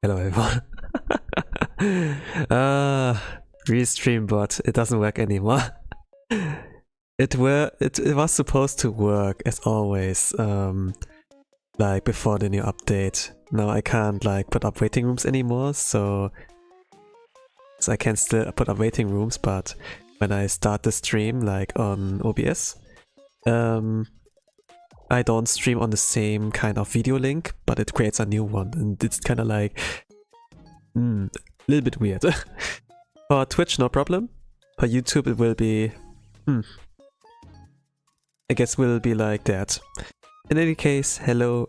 Hello everyone. Restream bot, it doesn't work anymore. It was supposed to work as always, like before the new update. Now I can't like put up waiting rooms anymore, so I can still put up waiting rooms, but when I start the stream like on OBS, I don't stream on the same kind of video link, but it creates a new one, and it's kind of like a little bit weird. For Twitch, no problem. For YouTube, it will be I guess will be like that. In any case, hello,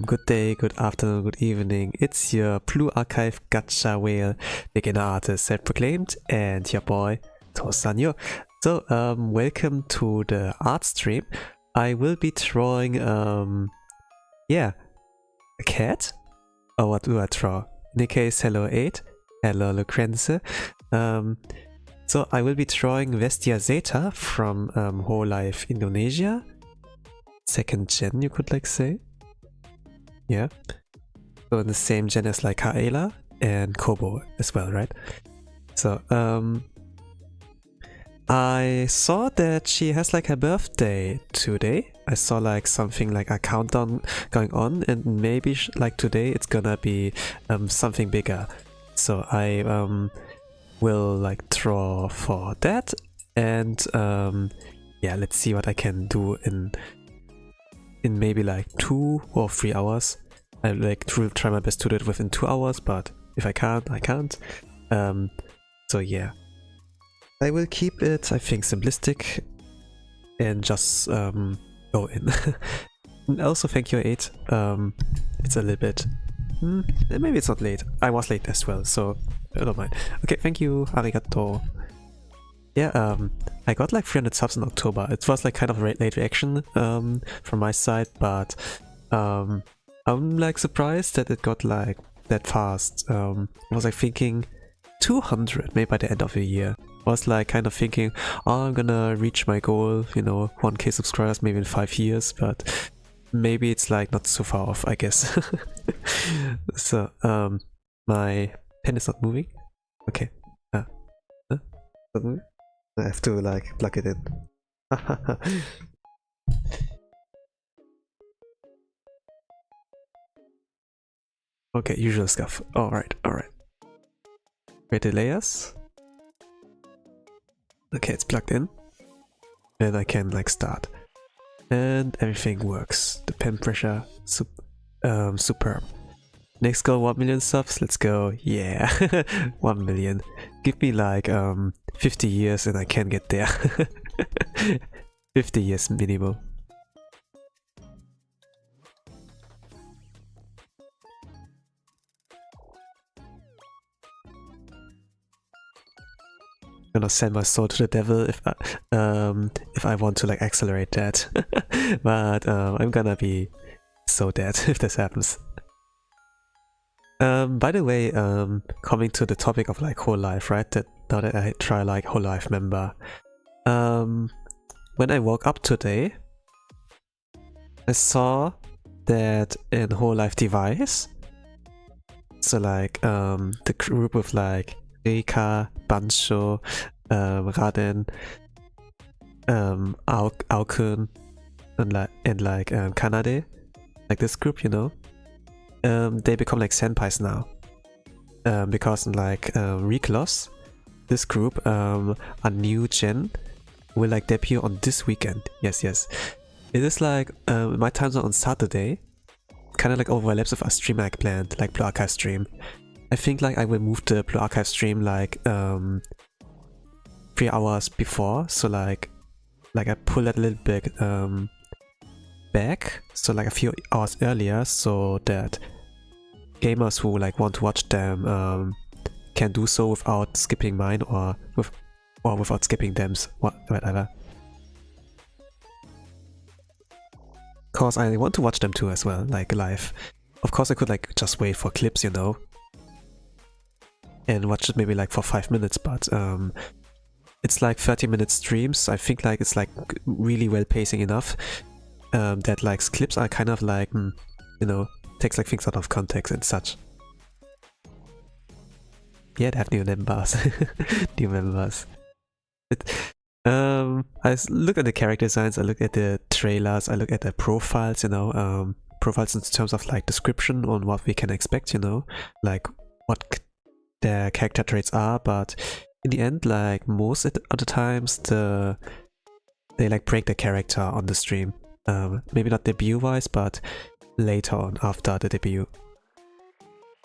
good day, good afternoon, good evening. It's your Blue Archive Gacha Whale beginner artist self-proclaimed and your boy Tosanyo. So welcome to the art stream. I will be drawing yeah, a cat? Or what do I draw? In any case, hello 8, hello Lucrenze. So I will be drawing Vestia Zeta from Hololive Indonesia. 2nd gen, you could like say. Yeah. So in the same gen as like Kaela and Kobo as well, right? So I saw that she has like her birthday today. I saw like something like a countdown going on, and maybe like today it's gonna be something bigger. So I will like draw for that, and yeah, let's see what I can do in maybe like 2 or 3 hours. I like will try my best to do it within 2 hours, but if I can't, I can't. So yeah, I will keep it, I think, simplistic and just go in. And also thank you 8. It's a little bit maybe it's not late. I was late as well, so I don't mind. Okay, thank you, arigato. Yeah, I got like 300 subs in October. It was like kind of a late reaction from my side, but I'm like surprised that it got like that fast. I was like thinking 200 maybe by the end of the year. I was like kind of thinking, oh, I'm gonna reach my goal, you know, 1k subscribers maybe in 5 years, but maybe it's like not so far off, I guess. So my pen is not moving. Okay. Not moving? I have to like plug it in. Okay, usual stuff. Alright. Create the layers. Okay, it's plugged in. And I can like start. And everything works. The pen pressure, superb. Next goal, 1 million subs, let's go. Yeah, 1 million. Give me like 50 years and I can get there. 50 years minimum. I'm gonna send my soul to the devil if I want to like accelerate that. But I'm gonna be so dead if this happens. By the way, coming to the topic of like Hololive, right? That now that I try like Hololive member, when I woke up today, I saw that in Hololive device, so like the group of like Reika, Bansho, Raden, Aokun, and like Kanade, like this group, you know. They become like senpais now, because like reuqests, this group, a new gen, will like debut on this weekend. Yes, it is like my time zone on Saturday, kind of like overlaps with a stream I planned, like Blue Archive stream. I think like I will move the Blue Archive stream like 3 hours before, so like I pull that a little bit back, so like a few hours earlier, so that gamers who like want to watch them can do so without skipping mine or without skipping them's, whatever. Cause I want to watch them too as well, like live. Of course I could like just wait for clips, you know, and watch it maybe like for 5 minutes, but it's like 30-minute streams. I think like it's like really well pacing enough that like clips are kind of like, you know, takes like things out of context and such. Yeah, they have new members. New members. I look at the character designs, I look at the trailers, I look at the profiles, you know, profiles in terms of like description on what we can expect, you know, like what their character traits are, but in the end, like most of the times, they like break the character on the stream. Maybe not debut-wise, but later on after the debut.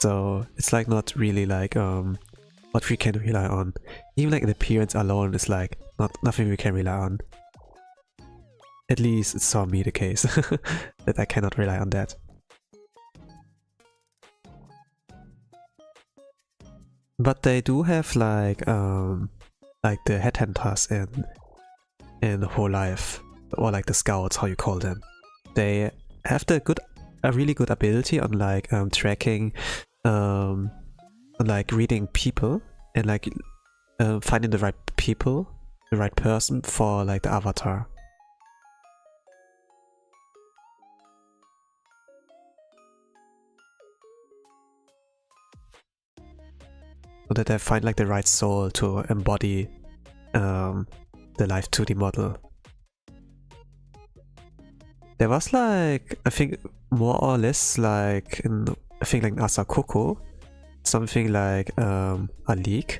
So it's like not really like what we can rely on. Even like the appearance alone is like nothing we can rely on. At least it's for me the case that I cannot rely on that. But they do have like the headhunters in Hololive, or like the scouts, how you call them. They have a really good ability on like tracking, on like reading people and like finding the right people, the right person for like the avatar. So that they find like the right soul to embody the live 2D model. There was like, I think more or less like in, I think like Asakoko, something like a leak.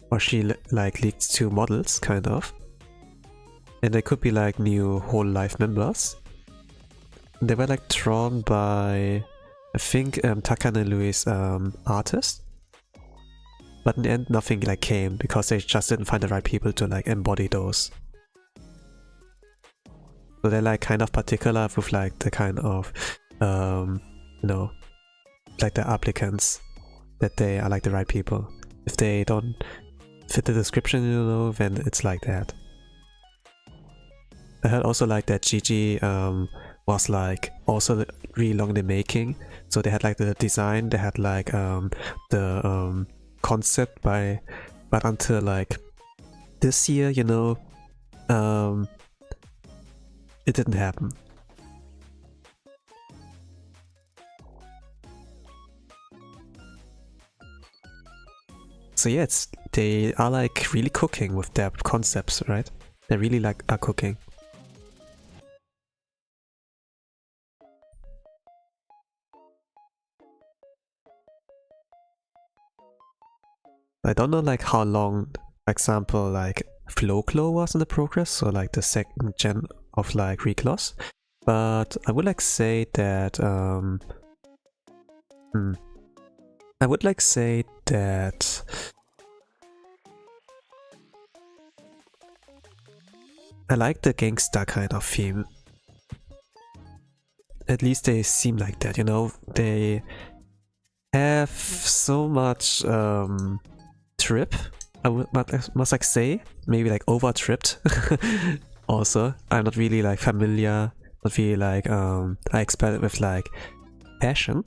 Or she like leaked 2 models, kind of. And they could be like new Hololive members. And they were like drawn by, I think, Takane Louis' artist. But in the end nothing like came, because they just didn't find the right people to like embody those. So they're like kind of particular with like the kind of, you know, like the applicants, that they are like the right people. If they don't fit the description, you know, then it's like that. I heard also like that Gigi was like also really long in the making. So they had like the design, they had like the concept but until like this year, you know, it didn't happen. So yeah, they are like really cooking with their concepts, right? They really like are cooking. I don't know like how long For example, like Flowclaw was in the progress, so like the second gen of like reuqests. But I would like say that I would like say that I like the gangsta kind of theme. At least they seem like that, you know? They have so much trip, I must like say, maybe like over tripped. Also, I'm not really like familiar, not really like I expect it with like passion,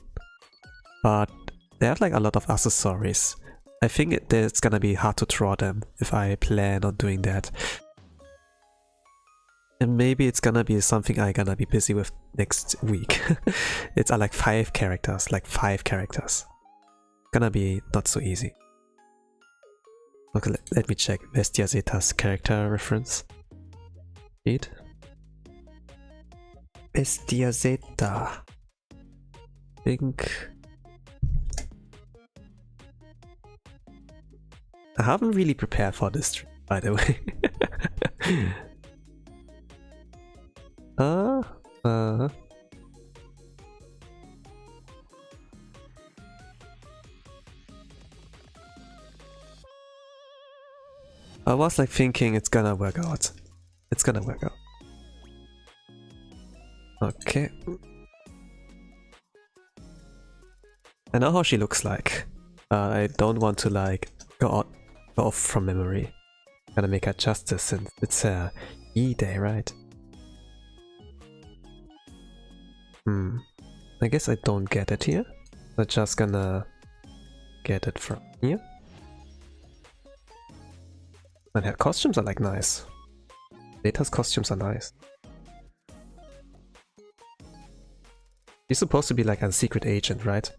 but they have like a lot of accessories. I think it's gonna be hard to draw them if I plan on doing that. And maybe it's gonna be something I'm gonna be busy with next week. It's like 5 characters, Gonna be not so easy. Okay, let me check Vestia Zeta's character reference. Read. Vestia Zeta. Think. I haven't really prepared for this stream, by the way. I was like thinking it's gonna work out. It's gonna work out. Okay. I know how she looks like. I don't want to like go off from memory. Gotta make her justice since it's a E-Day, right? I guess I don't get it here. I'm just gonna get it from here. And her costumes are like nice. Zeta's costumes are nice. She's supposed to be like a secret agent, right?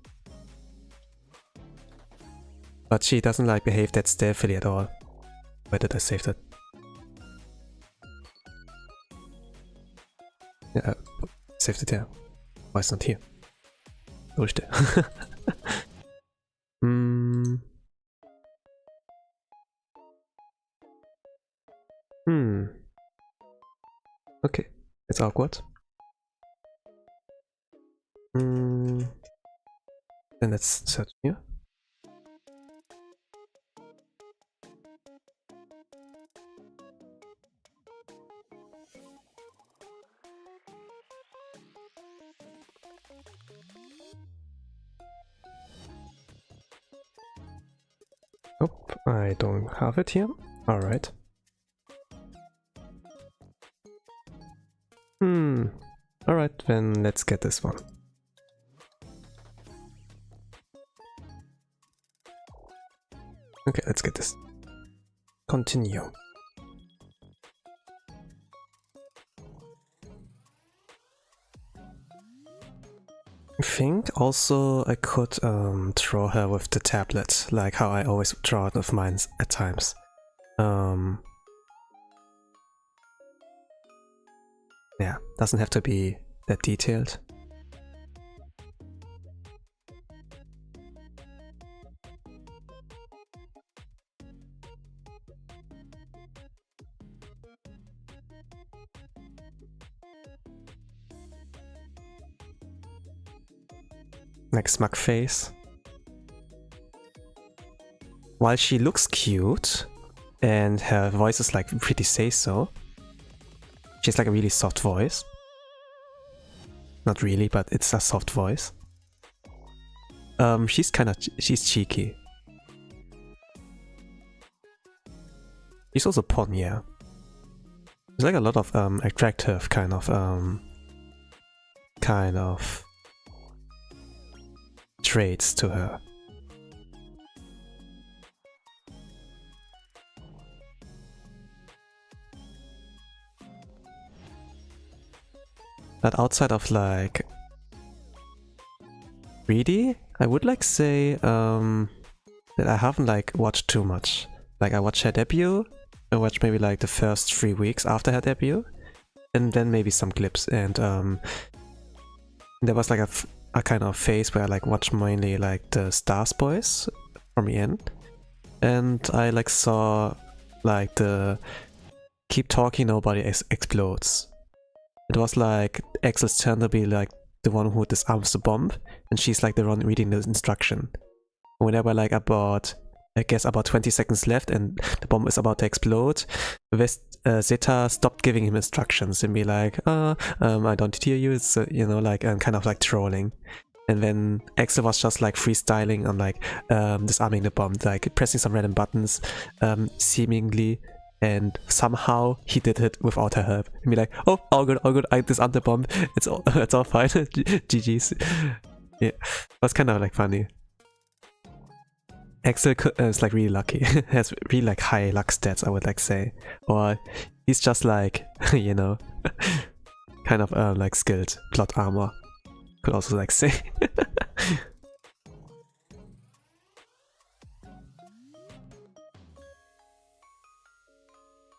But she doesn't like behave that stealthily at all. Where did I save that? Yeah, saved it there. Why it's not here? Wo ist der? Okay, it's awkward. Then let's search here. Oh, I don't have it here. Alright. Alright, then let's get this one. Okay, let's get this. Continue. I think also I could draw her with the tablet, like how I always draw it with mine at times. Yeah, doesn't have to be that detailed. Like smug face. While she looks cute and her voice is like pretty say-so, she's like a really soft voice. Not really, but it's a soft voice. She's cheeky. She's also porn, yeah. There's like a lot of attractive kind of traits to her. But outside of like 3D, I would like say that I haven't like watched too much. Like I watched her debut, I watched maybe like the first 3 weeks after her debut, and then maybe some clips, and there was like a kind of phase where I like watched mainly like the Stars Boys from the end, and I like saw like the keep talking, nobody explodes. It was like Axel's turn to be like the one who disarms the bomb, and she's like the one reading the instruction. Whenever like about, I guess about 20 seconds left and the bomb is about to explode, Zeta stopped giving him instructions and be like, I don't hear you, it's, you know, like kind of like trolling. And then Axel was just like freestyling on like disarming the bomb, like pressing some random buttons, seemingly, and somehow he did it without her help. And be like, oh, all good, I disarmed the bomb, it's all fine, GG's. Yeah, it was kind of like funny. Axel is like really lucky, has really like high luck stats, I would like say. Or he's just like, you know, kind of like skilled plot armor, could also like say.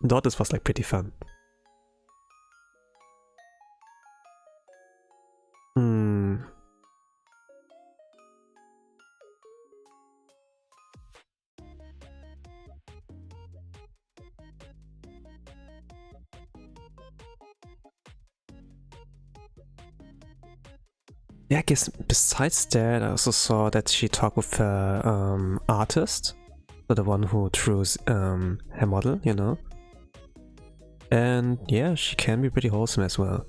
Thought this was like pretty fun. Yeah, I guess besides that, I also saw that she talked with her artist, so the one who drew her model, you know. And yeah, she can be pretty wholesome as well.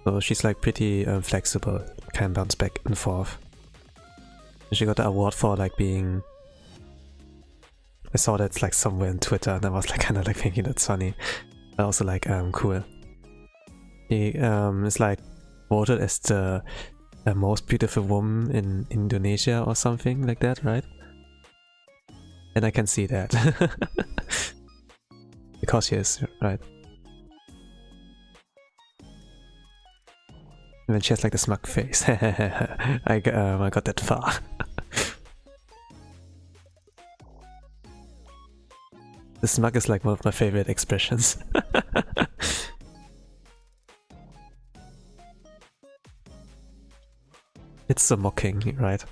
So she's like pretty flexible, can bounce back and forth. And she got the award for like being... I saw that like somewhere on Twitter and I was like kind of like thinking that's funny. But also like cool. She is like voted as the most beautiful woman in Indonesia or something like that, right? And I can see that. Because she is, right? And then she has like the smug face. I got that far. The smug is like one of my favorite expressions. It's so mocking, right?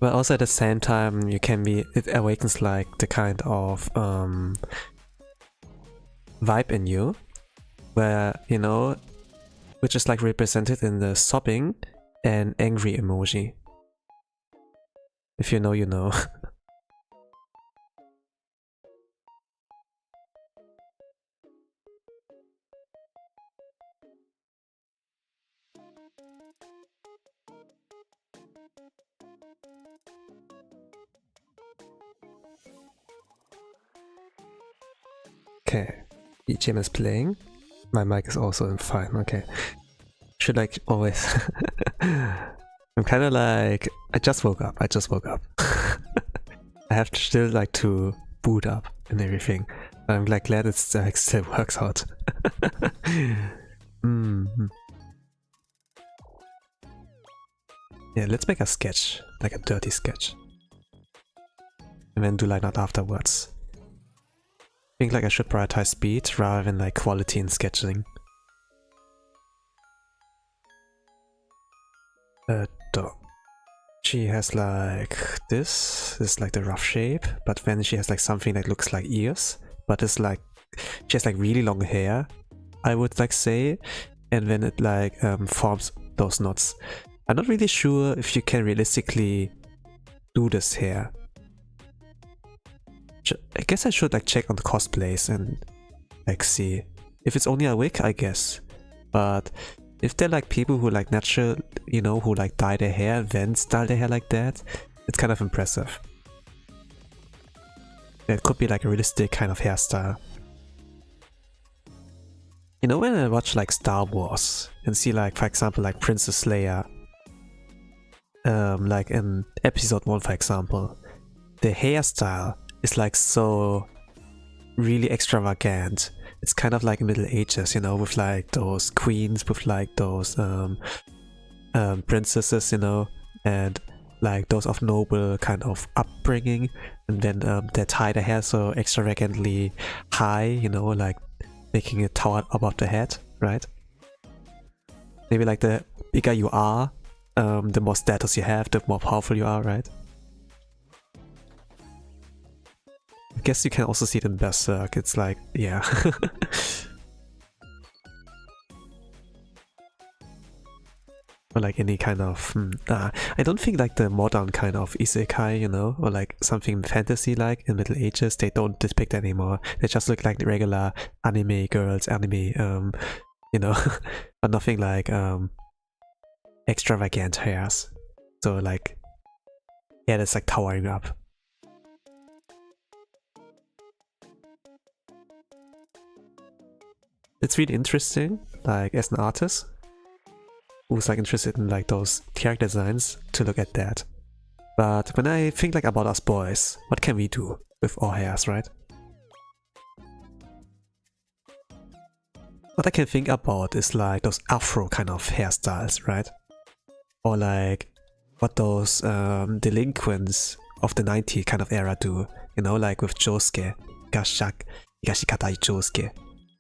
But also at the same time, you can be, it awakens like the kind of vibe in you, where, you know, which is like represented in the sobbing and angry emoji. If you know, you know. Okay, BGM is playing. My mic is also fine, okay. Should like always... I'm kinda like... I just woke up. I have to still like to boot up and everything. I'm like glad it's like still works out. Yeah, let's make a sketch, like a dirty sketch. And then do like that afterwards. I think like I should prioritize speed rather than like quality in sketching. She has like this is like the rough shape, but then she has like something that looks like ears, but it's like she has like really long hair, I would like say, and then it like forms those knots. I'm not really sure if you can realistically do this hair. I guess I should like check on the cosplays and like see if it's only a wig, I guess. But if they're like people who like natural, you know, who like dye their hair and then style their hair like that, it's kind of impressive. It could be like a realistic kind of hairstyle. You know, when I watch like Star Wars and see like, for example, like Princess Leia, like in episode 1 for example, the hairstyle is like so really extravagant. It's kind of like Middle Ages, you know, with like those queens, with like those princesses, you know, and like those of noble kind of upbringing, and then they tie their hair so extravagantly high, you know, like making it tower above the head, right? Maybe like the bigger you are, the more status you have, the more powerful you are, right? guess you can also see it in Berserk. It's like, yeah. Or like any kind of... I don't think like the modern kind of isekai, you know, or like something fantasy like in Middle Ages, they don't depict anymore. They just look like the regular anime girls, anime, you know, but nothing like extravagant hairs. So like, yeah, that's like towering up. It's really interesting, like as an artist who's like interested in like those character designs, to look at that. But when I think like about us boys, what can we do with our hairs, right? What I can think about is like those afro kind of hairstyles, right? Or like what those delinquents of the 90s kind of era do, you know, like with Josuke, Higashikatai Josuke,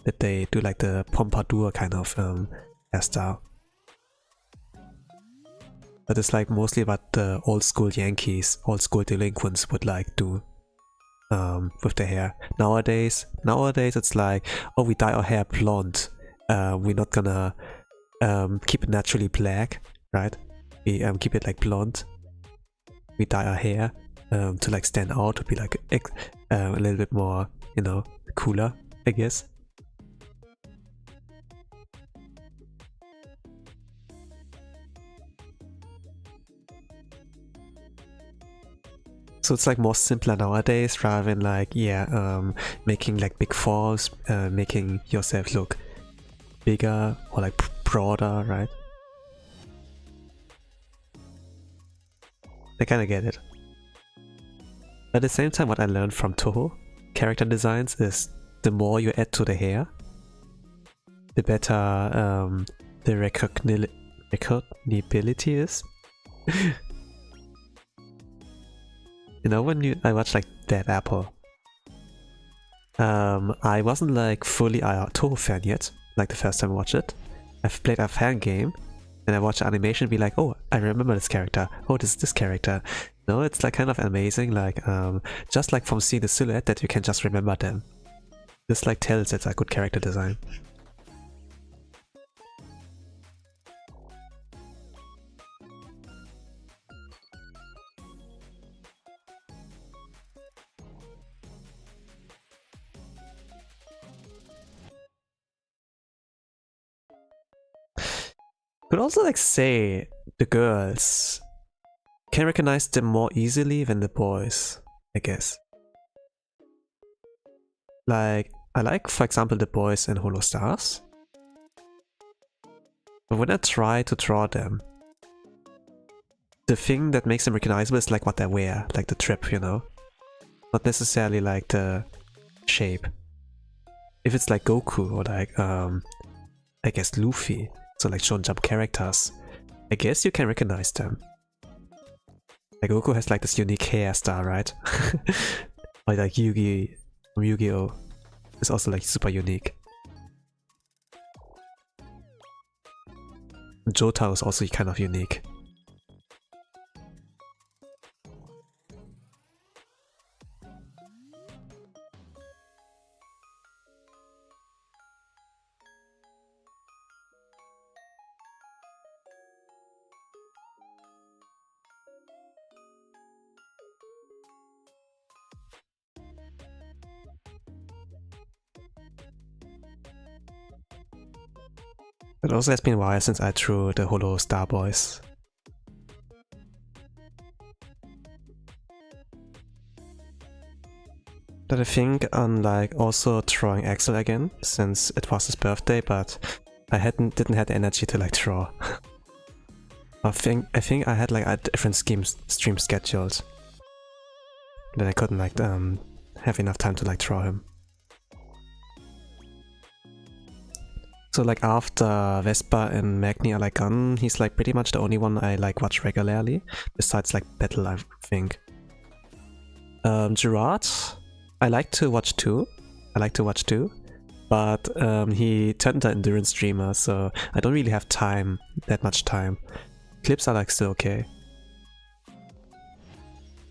that they do like the pompadour kind of hairstyle. But it's like mostly what the old school Yankees, old school delinquents would like do with their hair. Nowadays it's like, oh, we dye our hair blonde. We're not gonna keep it naturally black, right? We keep it like blonde. We dye our hair to like stand out, to be like a little bit more, you know, cooler, I guess. So it's like more simpler nowadays, rather than like, yeah, making like big falls, making yourself look bigger or like broader, right? I kinda get it. But at the same time, what I learned from Toho character designs is the more you add to the hair, the better the recognability is. You know, when I watched like Dead Apple, I wasn't like fully a Toho fan yet, like the first time I watched it. I've played a fan game, and I watched the animation and be like, oh, I remember this character, oh, this character. No, it's like kind of amazing, like just like from seeing the silhouette that you can just remember them. This like tells it's a good character design. Could also like say the girls can recognize them more easily than the boys, I guess. Like, I like, for example, the boys in Holo Stars. But when I try to draw them, the thing that makes them recognizable is like what they wear, like the trip, you know? Not necessarily like the shape. If it's like Goku or like, I guess Luffy, so like Shonen Jump characters, I guess you can recognize them. Like Goku has like this unique hairstyle, right? Or like Yugi from Yu-Gi-Oh! Is also like super unique. Jotaro is also kind of unique. It also has been a while since I drew the Holo Star Boys. But I think on like also drawing Axel again, since it was his birthday, but I didn't have the energy to like draw. I think I had like a different stream scheduled. Then I couldn't like have enough time to like draw him. So like after Vespa and Magni are like gone, he's like pretty much the only one I like watch regularly, besides like Battle, I think. Gerard, I like to watch too. But he turned into an endurance streamer, so I don't really have time, that much time. Clips are like still okay.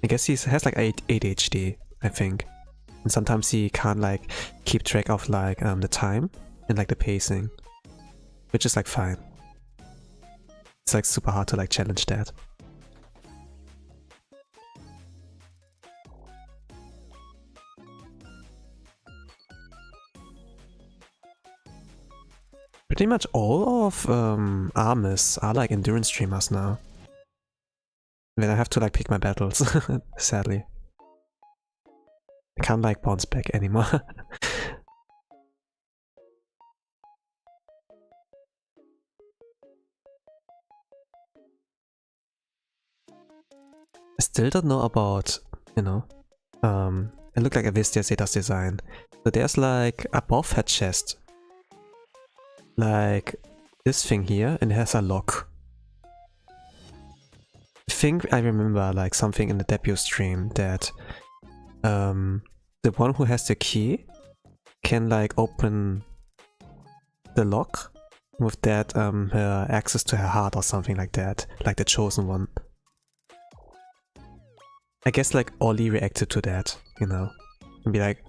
I guess he has like ADHD, I think. And sometimes he can't like keep track of like the time and like the pacing, which is like fine. It's like super hard to like challenge that. Pretty much all of armies are like endurance streamers now. Then I have to like pick my battles, sadly. I can't like bounce back anymore. I still don't know about, you know, it looked like a Vestia Zeta's design. So there's like above her chest, like this thing here, and it has a lock. I think I remember like something in the debut stream that the one who has the key can like open the lock with that her access to her heart or something like that, like the chosen one. I guess like Ollie reacted to that, you know, and be like,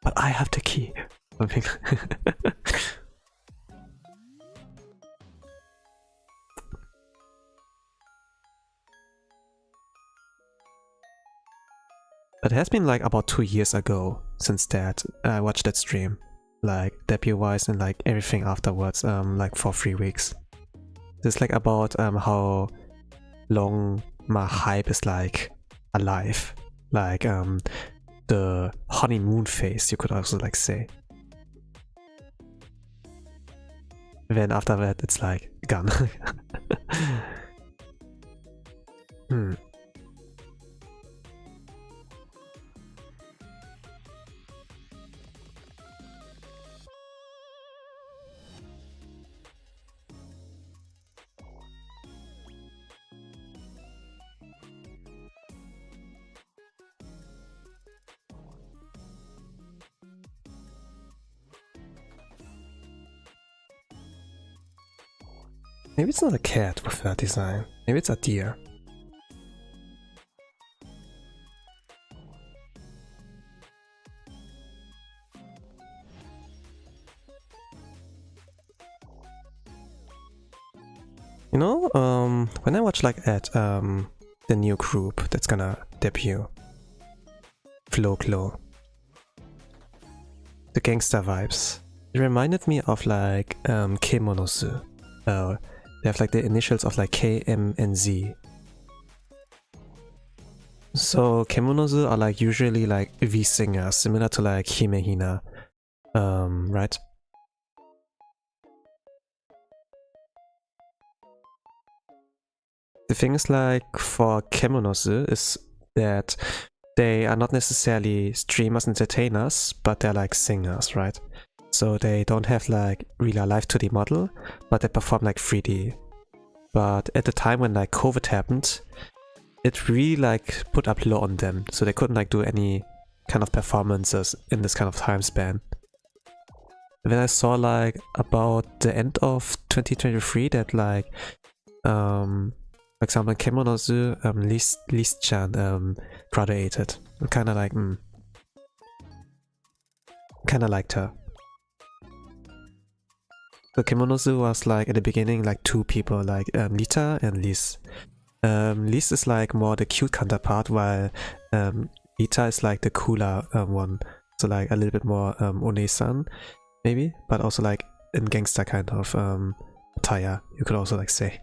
but I have the key. Something. It has been like about 2 years ago since that I watched that stream, like debut wise and like everything afterwards, like for 3 weeks. It's like about how long my hype is like alive, like the honeymoon phase, you could also like say. Then after that it's like gone. Maybe it's not a cat with that design. Maybe it's a deer. You know, when I watch like at the new group that's gonna debut, Flow, the gangster vibes, it reminded me of like Kemonozu. They have like the initials of like K, M, and Z. So Kemonozu are like usually like V singers, similar to like Himehina, right? The thing is like for Kemonozu is that they are not necessarily streamers, entertainers, but they're like singers, right? So they don't have like real life 2D model, but they perform like 3D. But at the time when like COVID happened, it really like put up low on them, so they couldn't like do any kind of performances in this kind of time span. Then I saw like about the end of 2023 that like for example Kemonozu Lis-chan graduated. I'm kinda like kinda liked her. So Kemonozu was like at the beginning like 2 people, like Lita and Lis. Lis is like more the cute counterpart, while Lita is like the cooler one. So like a little bit more One-san maybe, but also like in gangster kind of attire, you could also like say.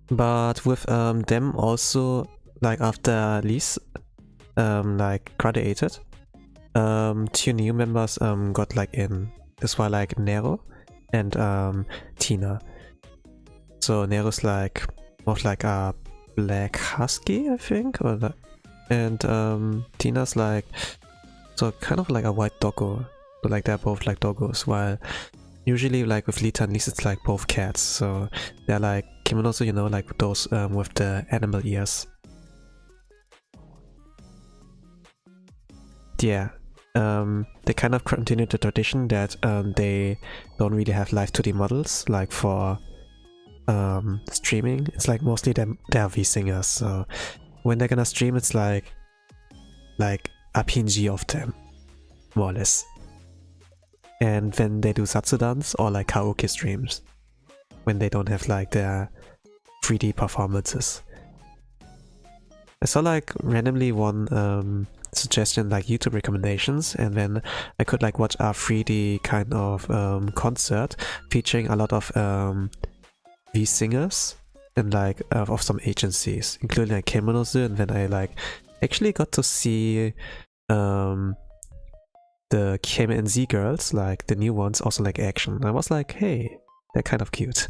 But with them also, like after Lis like graduated, 2 new members got like in. This were like Nero and Tina. So Nero's like more of like a black husky, I think, or like, and Tina's like so kind of like a white doggo. So like they're both like doggos, while usually like with Lita and Lis it's like both cats. So they're like Kemonozu, you know, like those with the animal ears. Yeah, they kind of continued the tradition that they don't really have live 2D models like for streaming, it's like mostly they're V-singers, so when they're gonna stream, it's like a PNG of them, more or less. And when they do satsudans or like karaoke streams, when they don't have like their 3D performances. I saw like randomly one suggestion, like YouTube recommendations, and then I could like watch a 3D kind of concert featuring a lot of V-singers and like of some agencies, including like Kemonozu, and then I like actually got to see the KMNZ girls, like the new ones, also like action. I was like, hey, they're kind of cute.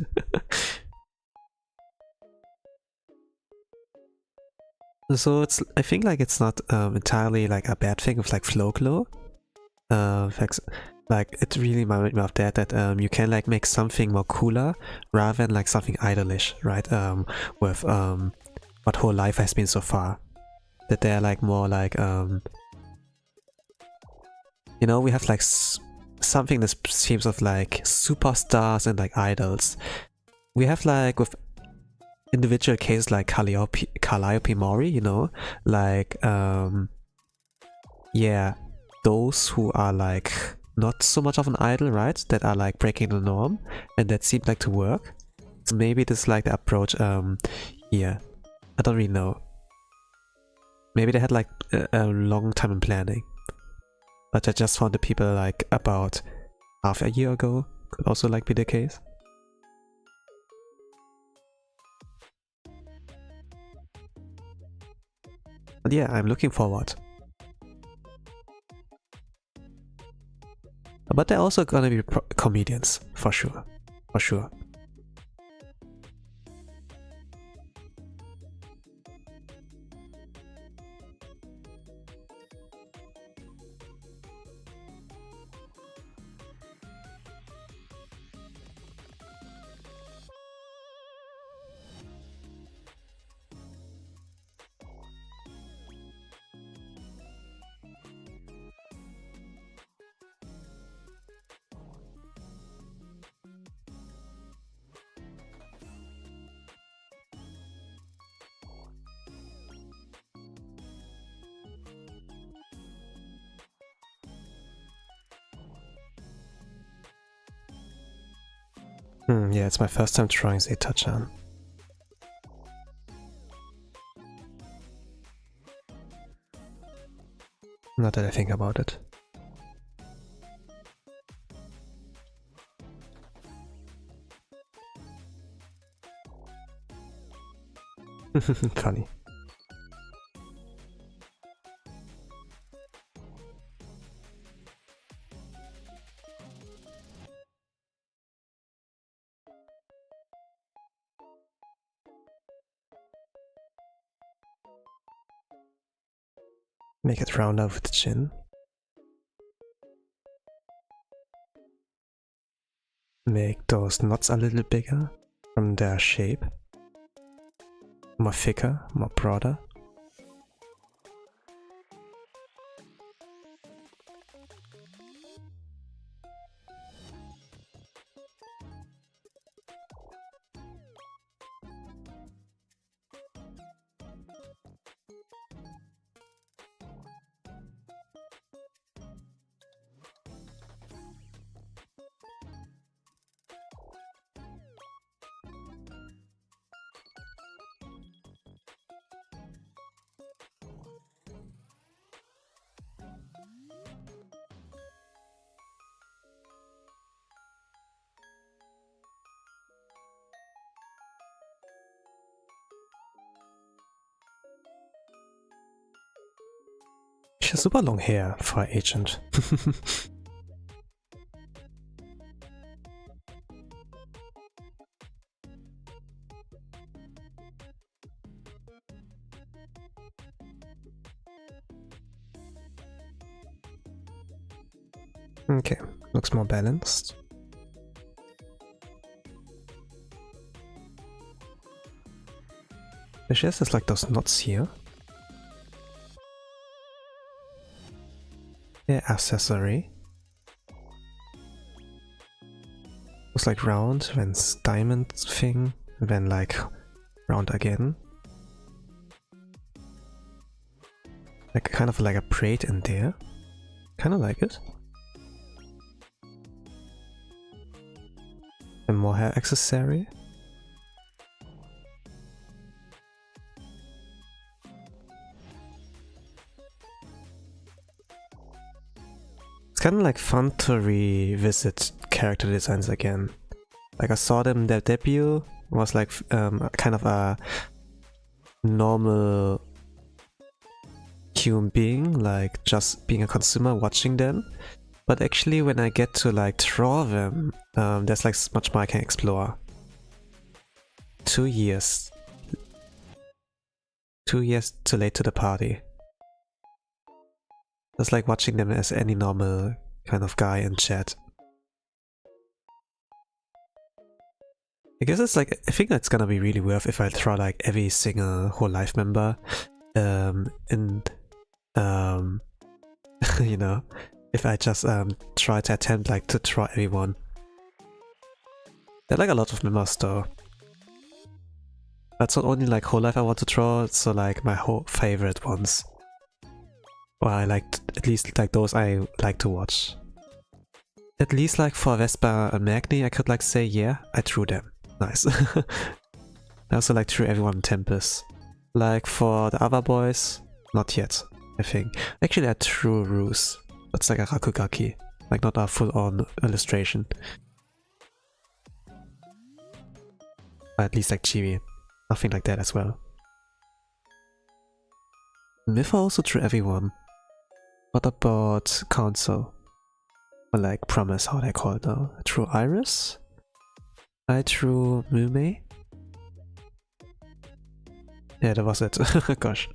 So it's, I think like it's not entirely like a bad thing with like flow glow. Like it really reminded me of that you can like make something more cooler rather than like something idolish, right? With what Hololive has been so far. That they're like more like you know, we have like something that seems of like superstars and like idols. We have like with individual cases like Calliope Mori, you know, like yeah, those who are like not so much of an idol, right? That are like breaking the norm and that seem like to work. So maybe this is like the approach here. I don't really know. Maybe they had like a long time in planning. But I just found the people like about half a year ago. Could also like be the case. But yeah, I'm looking forward. But they're also gonna be comedians, for sure. For sure. Yeah, it's my first time trying Zeta-chan. Not that I think about it. Funny. Make it round out with the chin. Make those knots a little bigger from their shape. More thicker, more broader. She has super long hair for an agent. Okay, looks more balanced. She has like those knots here. Yeah, accessory. Looks like round, then diamond thing then like round again. Like kind of like a braid in there. Kind of like it. And more hair accessory. It's kind of like fun to revisit character designs again. Like I saw them, their debut was like kind of a normal human being, like just being a consumer watching them. But actually when I get to like draw them, there's like much more I can explore. 2 years. 2 years too late to the party. Just like watching them as any normal kind of guy in chat. I guess it's like, I think that's gonna be really worth if I draw like every single Hololive member. You know, if I just try to attempt like to draw everyone. There are like a lot of members though. That's not only like Hololive I want to draw, it's so like my whole favorite ones. Or I like, at least like those I like to watch. At least like for Vespa and Magni I could like say, yeah, I drew them. Nice. I also like drew everyone in Tempest. Like for the other boys, not yet, I think. Actually I drew Ruse. That's like a Rakugaki. Like not a full-on illustration. Or at least like Chibi. Nothing like that as well. Myth I also drew everyone. What about Council? Or like Promise, how they call it now. I drew Iris. I drew Mume. Yeah, that was it. Gosh.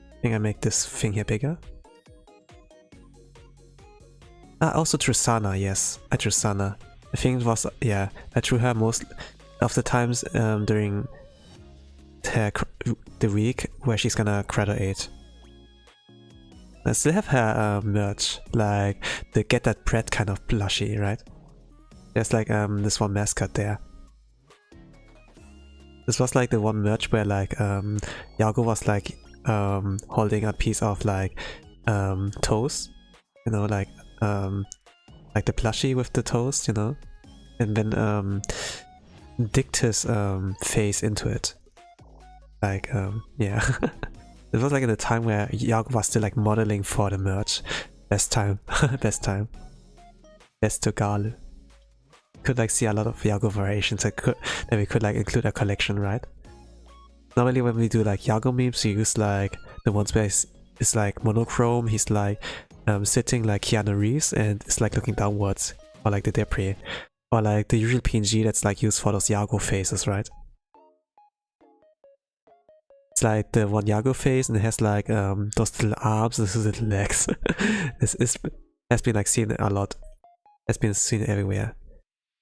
I think I make this thing here bigger. I also drew Sana, yes. I drew Sana. I think it was, yeah, I drew her most of the times during the week where she's gonna graduate. I still have her merch, like the Get That Bread kind of plushie, right? There's like this one mascot there. This was like the one merch where like Yago was like holding a piece of like toast, you know, like the plushie with the toast, you know, and then dipped his face into it. Like yeah. It was like in the time where Yago was still like modeling for the merch. Best time. Best time. Best to Gale. Could like see a lot of Yago variations that we could like include a collection, right? Normally when we do like Yago memes, we use like the ones where it's like monochrome, he's like sitting like Keanu Reeves and it's like looking downwards, or like the debris, or like the usual PNG that's like used for those Yago faces, right? It's like the one Yago face and it has like those little arms, those little legs. This has been like seen a lot. Has been seen everywhere.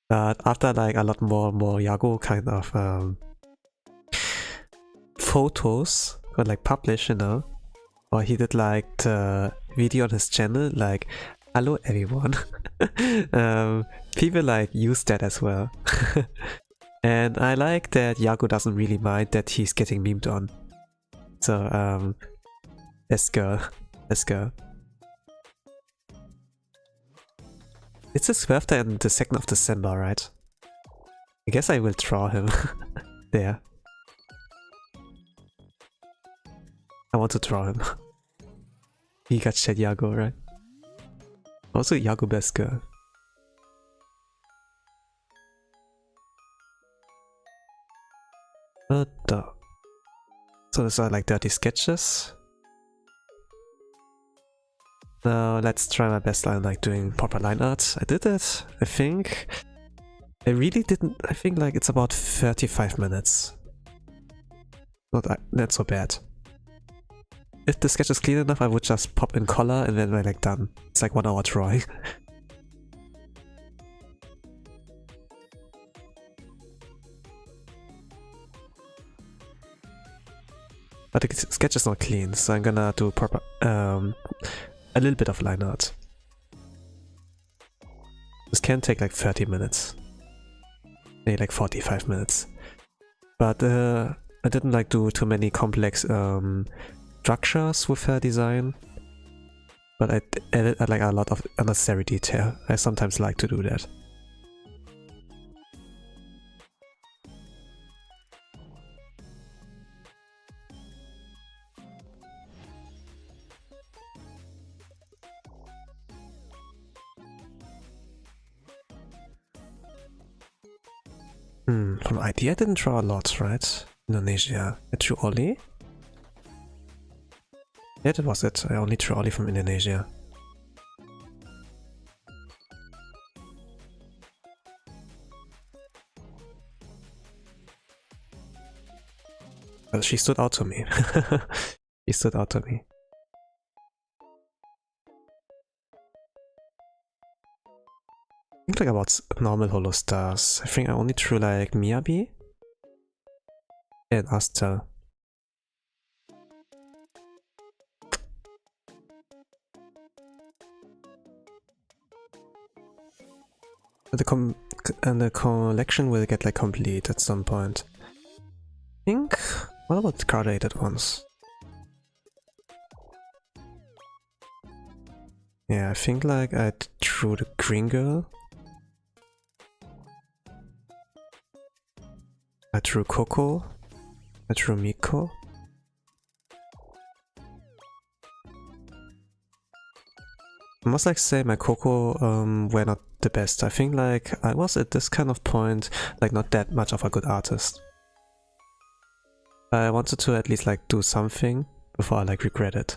But after like a lot more Yago kind of photos were like published, you know, or he did like the video on his channel like, hello everyone. People like use that as well. And I like that Yago doesn't really mind that he's getting memed on. So let's go. Let's go. It's his birthday on the 2nd of December, right? I guess I will draw him there. I want to draw him. He got Shed Yago, right? Also Yago best girl. So these are like dirty sketches. Now let's try my best on like doing proper line art. I did it, I think. I really didn't, I think like it's about 35 minutes. Not so bad. If the sketch is clean enough, I would just pop in color and then we're like done. It's like 1 hour drawing. But the sketch is not clean, so I'm gonna do proper a little bit of line art. This can take like 30 minutes. Maybe like 45 minutes. But I didn't like do too many complex structures with her design. But I added like a lot of unnecessary detail. I sometimes like to do that. From ID I didn't draw a lot, right? Indonesia. I drew Oli? Yeah, that was it. I only drew Oli from Indonesia. Well, she stood out to me. She stood out to me. I think like about normal holo stars. I think I only drew like Miyabi and Asta. The collection will get like complete at some point. I think. What about graduated ones? Yeah, I think like I drew the green girl. I drew Coco. I drew Miko. I must like say my Coco were not the best. I think like I was at this kind of point like not that much of a good artist. I wanted to at least like do something before I like regret it.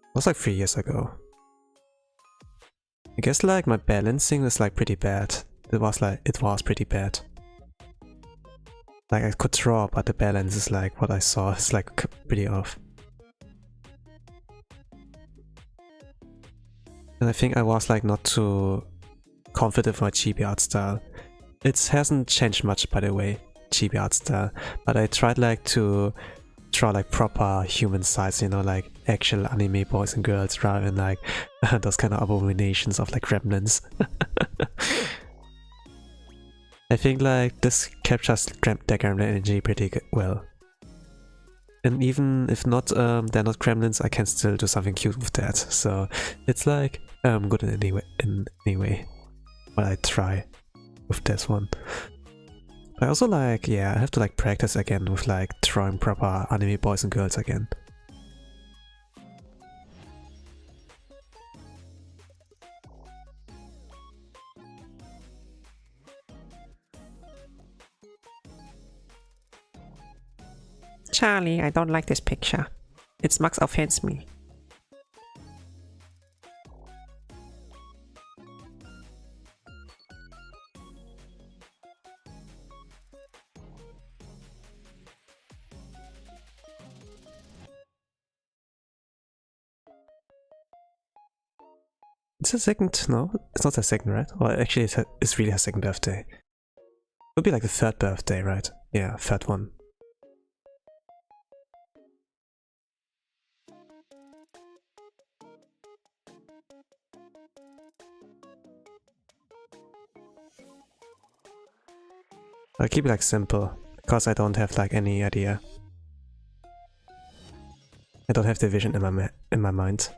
It was like 3 years ago. I guess like my balancing is like pretty bad. It was pretty bad. Like I could draw, but the balance is like what I saw is like pretty off. And I think I was like not too confident with my Chibi art style. It hasn't changed much, by the way, Chibi art style, but I tried like to draw like proper human size, you know, like actual anime boys and girls rather than like those kind of abominations of like gremlins. I think like this captures the gremlin energy pretty well. And even if not, they're not gremlins, I can still do something cute with that. So it's like good in any way. But I try with this one. I also like, yeah, I have to like practice again with like drawing proper anime boys and girls again. Charlie, I don't like this picture. Its marks offends me. It's a second, no? It's not a second, right? Well, actually it's really her second birthday. It would be like the third birthday, right? Yeah, third one. I'll keep it like simple, because I don't have like any idea. I don't have the vision in my mind.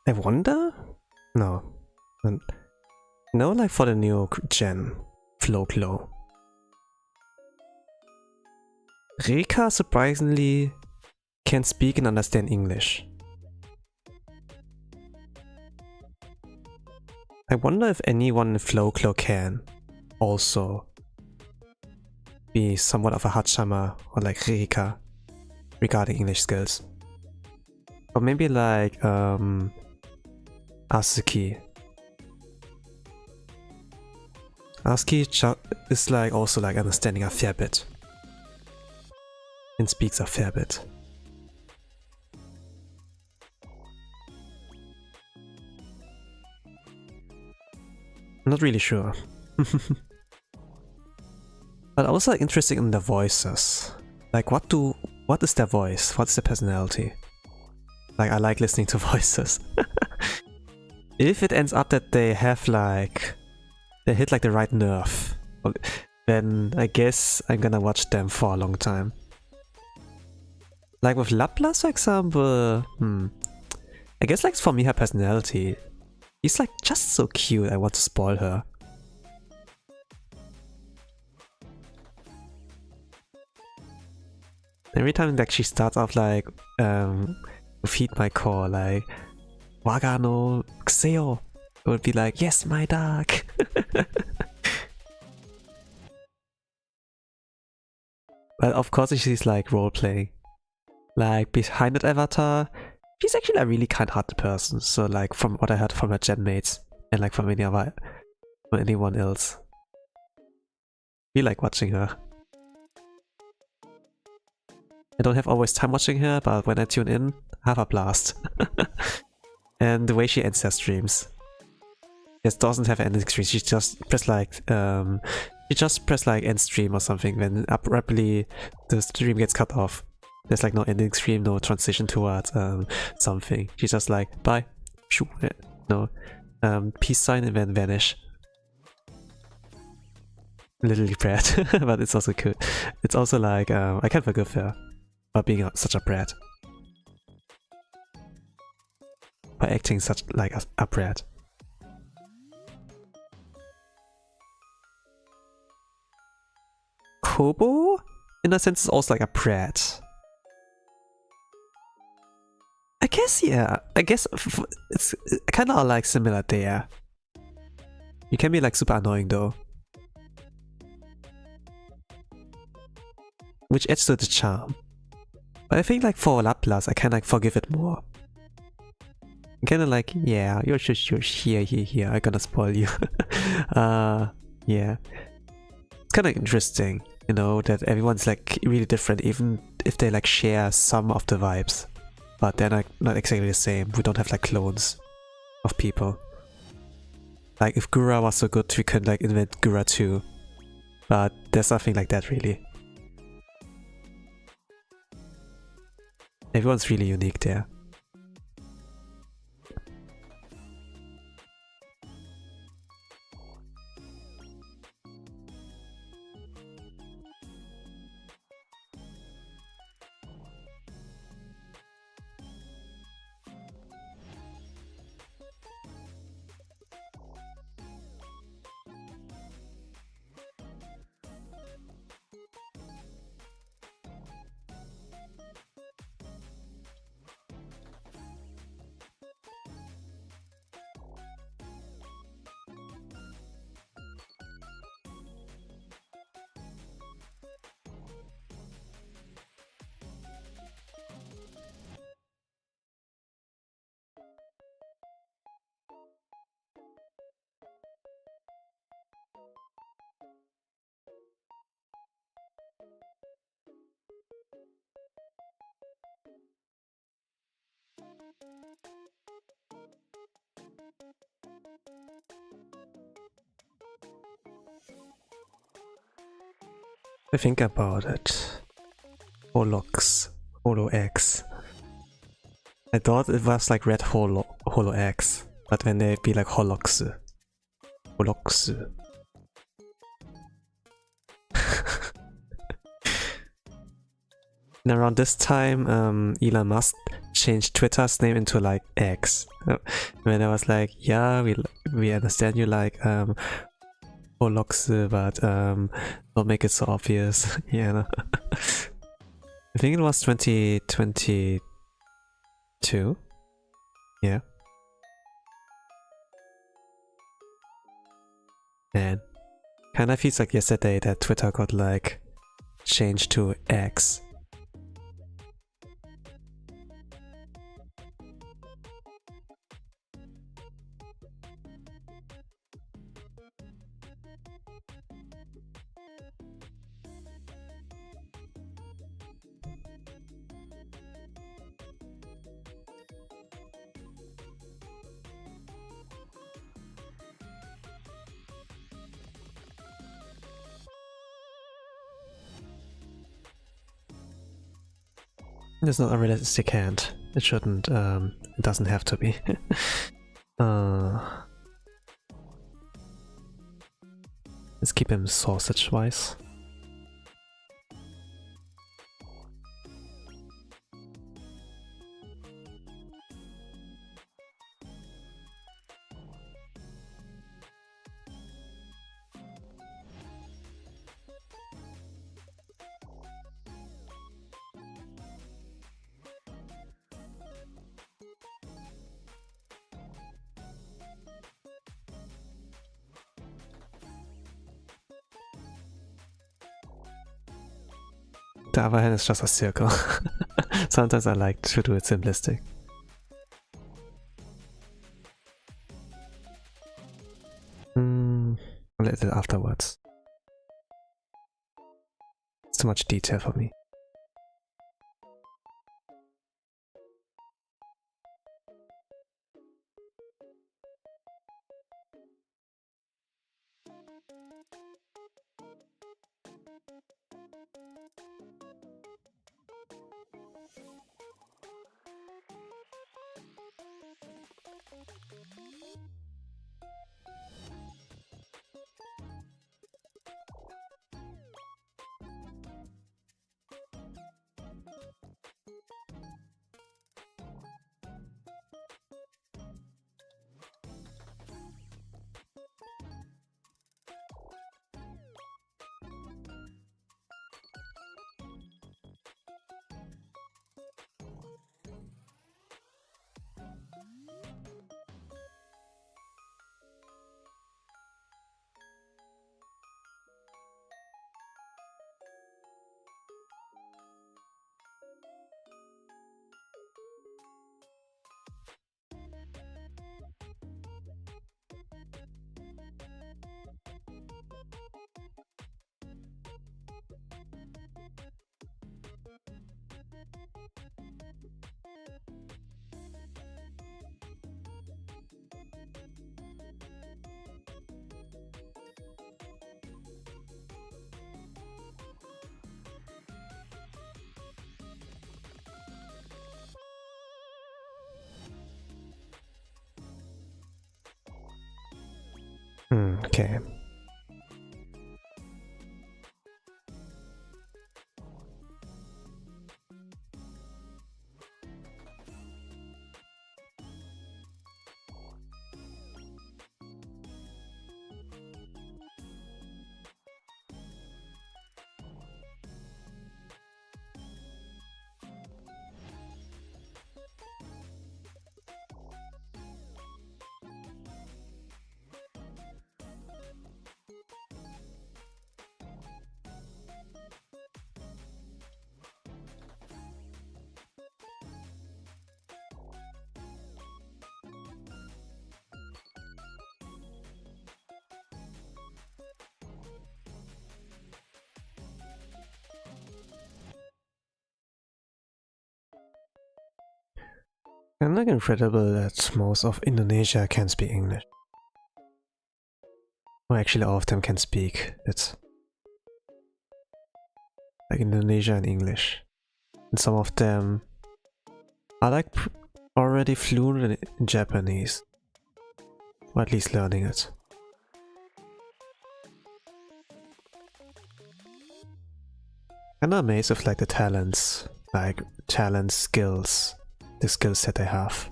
I wonder? No. No, like for the new gen. Flow. Reka surprisingly can speak and understand English. I wonder if anyone in Flow can also be somewhat of a Hachama or like Reka regarding English skills. Or maybe like Asuki. Asuki is like also like understanding a fair bit. And speaks a fair bit. I'm not really sure. But also like, interested in the voices. Like what is their voice? What's their personality? Like I like listening to voices. If it ends up that they have like they hit like the right nerve, then I guess I'm gonna watch them for a long time. Like with Laplace, for example, I guess like for me her personality, she's like just so cute, I want to spoil her. Every time like she starts off like feed my core like Waga no Xeo, it would be like, yes my dog. But of course she's like role playing. Like behind that avatar, she's actually a really kind-hearted person. So like from what I heard from her gen mates and like from anyone else, we like watching her. I don't have always time watching her, but when I tune in, I have a blast. And the way she ends her streams, just doesn't have an ending screen. She just press like end stream or something. When abruptly the stream gets cut off. There's like no ending screen, no transition towards something. She's just like bye, no peace sign and then vanish. Literally brat, but it's also good. It's also like I can't forgive her for being such a brat. By acting such like a brat. Kobo, in a sense, is also like a brat. I guess, yeah. I guess it's kind of like similar there. You can be like super annoying though. Which adds to the charm. But I think like for Laplace, I can like forgive it more. I'm kinda like, yeah, you're here, I'm gonna spoil you. Yeah. It's kinda interesting, you know, that everyone's like really different, even if they like share some of the vibes. But they're like not exactly the same. We don't have like clones of people. Like if Gura was so good, we could like invent Gura too. But there's nothing like that really. Everyone's really unique there. I think about it. Holo X. I thought it was like Red Holo X, but when they be like Holox. And around this time, Elon Musk changed Twitter's name into like X. When I was like, yeah, we understand you like Holox, but don't make it so obvious. Yeah, no. I think it was 2022. Yeah. And kinda feels like yesterday that Twitter got like changed to X. It's not a realistic hand. It shouldn't, it doesn't have to be. Let's keep him sausage-wise. The other hand is just a circle. Sometimes I like to do it simplistic. A little afterwards. It's too much detail for me. Okay. I'm like incredible that most of Indonesia can speak English. Well, actually all of them can speak it. Like Indonesia and English. And some of them are like already fluent in Japanese. Or at least learning it. I'm amazed with like the talents, skills, the skill set they have.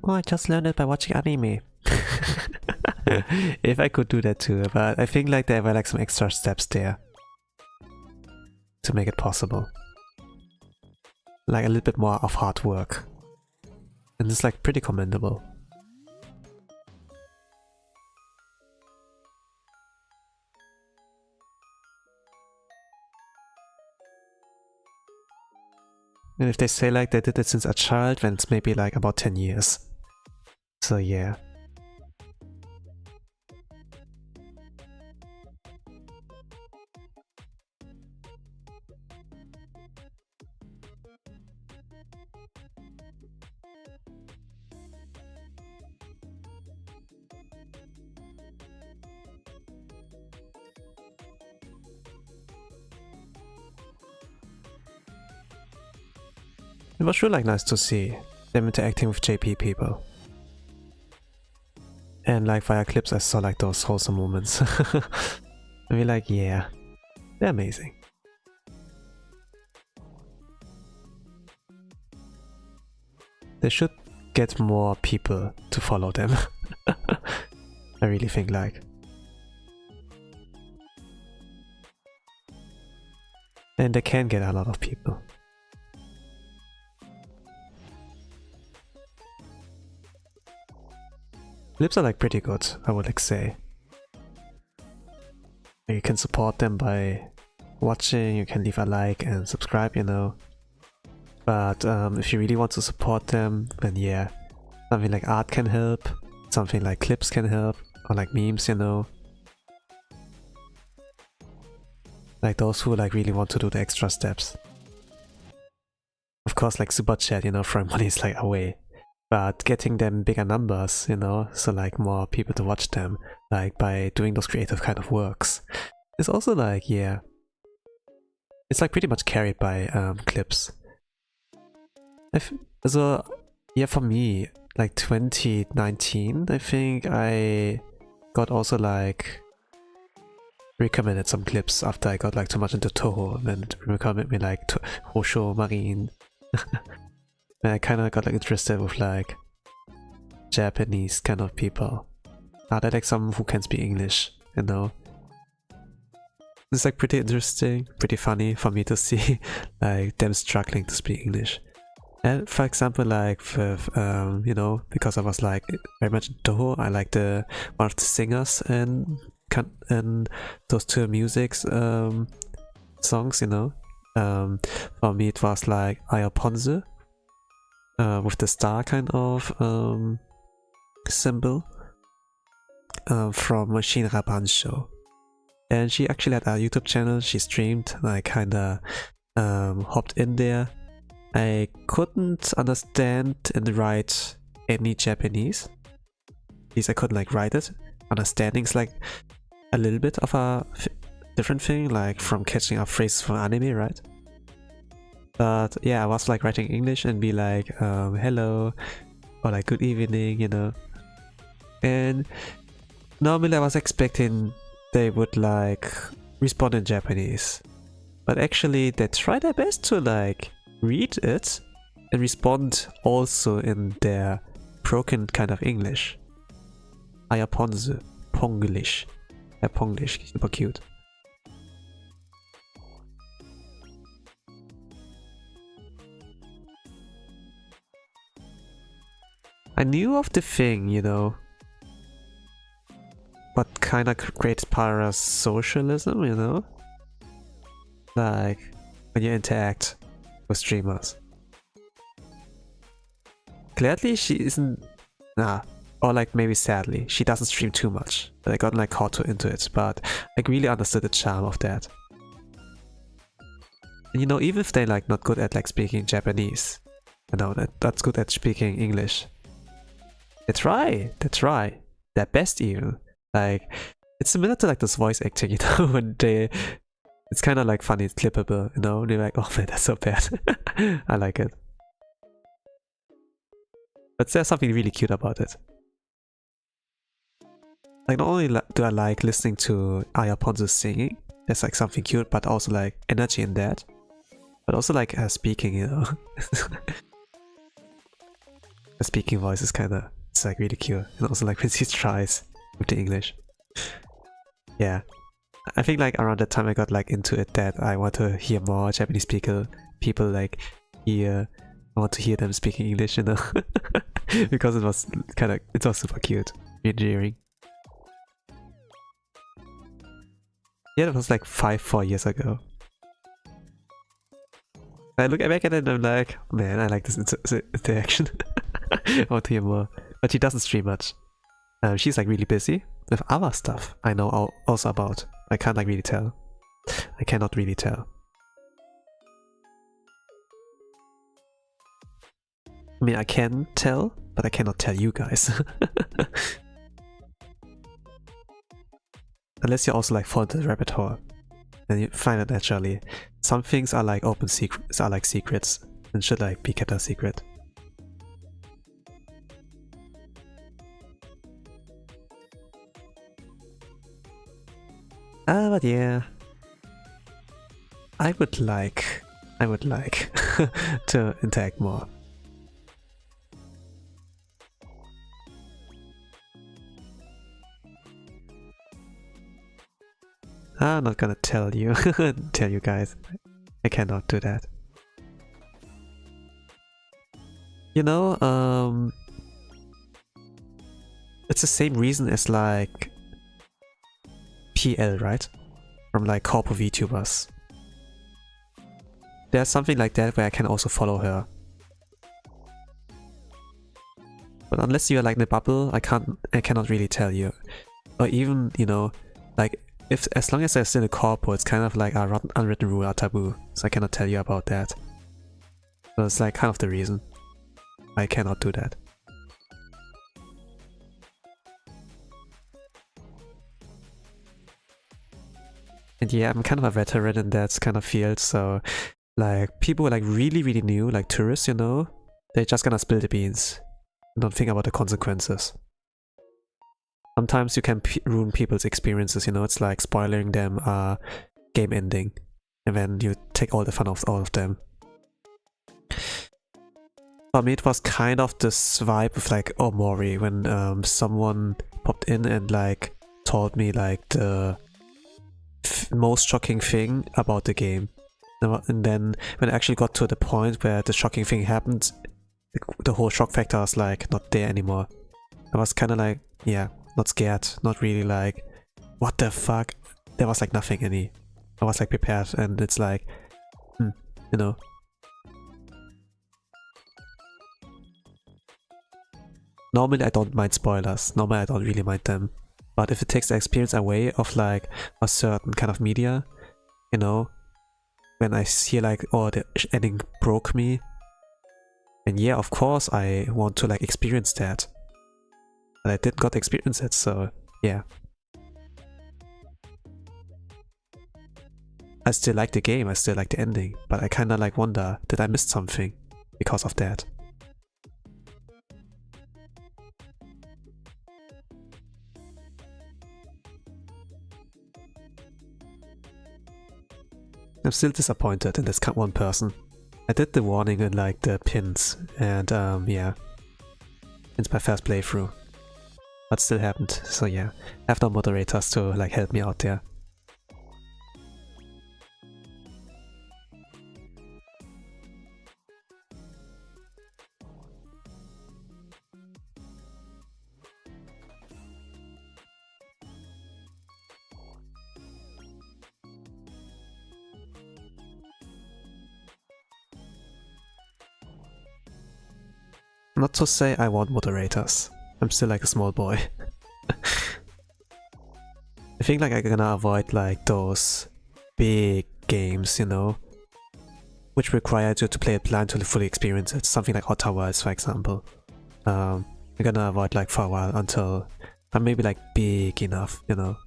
Oh, I just learned it by watching anime. If I could do that too, but I think like there were like some extra steps there to make it possible. Like a little bit more of hard work. And it's like pretty commendable. And if they say like they did it since a child, then it's maybe like about 10 years. So yeah. It was really like nice to see them interacting with JP people. And like via clips I saw like those wholesome moments. And we're like, yeah, they're amazing. They should get more people to follow them. I really think like. And they can get a lot of people. Clips are like pretty good, I would like say. You can support them by watching, you can leave a like and subscribe, you know. But if you really want to support them, then yeah, something like art can help, something like clips can help, or like memes, you know. Like those who like really want to do the extra steps. Of course, like super chat, you know, throwing money is like a way. But getting them bigger numbers, you know, so like more people to watch them, like by doing those creative kind of works, is also like, yeah, it's like pretty much carried by clips. So yeah, for me, like 2019, I think I got also like recommended some clips after I got like too much into Toho, and then recommended me like Hosho, Marine. And I kind of got like interested with like Japanese kind of people. Are there like some who can speak English, you know? It's like pretty interesting, pretty funny for me to see like them struggling to speak English. And for example, like with you know, because I was like very much into Toho, I like one of the singers and those two musics songs, you know. For me it was like Ayaponze. With the star kind of symbol from Machine Raban show. And she actually had a YouTube channel, she streamed, and I kinda hopped in there. I couldn't understand and write any Japanese. At least I couldn't like write it. Understanding's like a little bit of a different thing, like from catching up phrases from anime, right? But yeah, I was like writing English and be like, hello, or like good evening, you know. And normally I was expecting they would like respond in Japanese. But actually they try their best to like read it and respond also in their broken kind of English. Ayaponze, Ponglish. Yeah, Ponglish, super cute. I knew of the thing, you know, what kind of creates parasocialism, you know? Like, when you interact with streamers. Clearly she isn't, or like maybe sadly, she doesn't stream too much. I got like caught into it, but I really understood the charm of that. And you know, even if they're like not good at like speaking Japanese, you know, that's good at speaking English. They try their best even. Like, it's similar to like this voice acting, you know, when it's kind of like funny, it's clippable, you know, they're like, oh man, that's so bad. I like it. But there's something really cute about it. Like, not only do I like listening to Ayaponze singing, there's like something cute, but also like energy in that. But also like speaking, you know. The speaking voice is kind of, it's like really cute. And also like when she tries with the English. Yeah. I think like around that time I got like into it that I want to hear more Japanese people like hear, I want to hear them speaking English, you know. Because it was super cute, endearing. Yeah, that was like 4 years ago. I look back at it and I'm like, man, I like this interaction. I want to hear more. But she doesn't stream much. She's like really busy with other stuff I know also about. I can't like really tell. I cannot really tell. I mean, I can tell, but I cannot tell you guys. Unless you also like fall into the rabbit hole. Then you find it naturally. Some things are like open secrets, are like secrets. and should like be kept a secret. But yeah, I would like to interact more. I'm not gonna tell you guys. I cannot do that. You know, it's the same reason as like PL, right? From like corpo VTubers. There's something like that where I can also follow her. But unless you're like in the bubble, I cannot really tell you. Or even, you know, like as long as they're still a corpo, it's kind of like a unwritten rule, a taboo. So I cannot tell you about that. So it's like kind of the reason I cannot do that. And yeah, I'm kind of a veteran in that kind of field, so like people like really new, like tourists, you know, they're just gonna spill the beans and don't think about the consequences. Sometimes you can ruin people's experiences, you know, it's like spoiling them a game ending, and then you take all the fun of all of them. For me, it was kind of this vibe of like Omori when someone popped in and like told me like the most shocking thing about the game, and then when I actually got to the point where the shocking thing happened, the whole shock factor was like not there anymore. I was kind of like, yeah, not scared, not really like, what the fuck? There was like nothing any. I was like prepared, and it's like, you know. Normally I don't mind spoilers, normally I don't really mind them. But if it takes the experience away of like a certain kind of media, you know, when I see like, oh, the ending broke me, and yeah, of course I want to like experience that. But I didn't got to experience it, so yeah. I still like the game, I still like the ending, but I kinda like wonder, did I miss something because of that? I'm still disappointed in this one person. I did the warning and like the pins, and yeah, it's my first playthrough, but still happened. So yeah, I have no moderators to like help me out there. Not to say I want moderators. I'm still like a small boy. I think like I'm gonna avoid like those big games, you know, which require you to play it blind to fully experience it. Something like Outer Wilds, for example. I'm gonna avoid like for a while until I'm maybe like big enough, you know.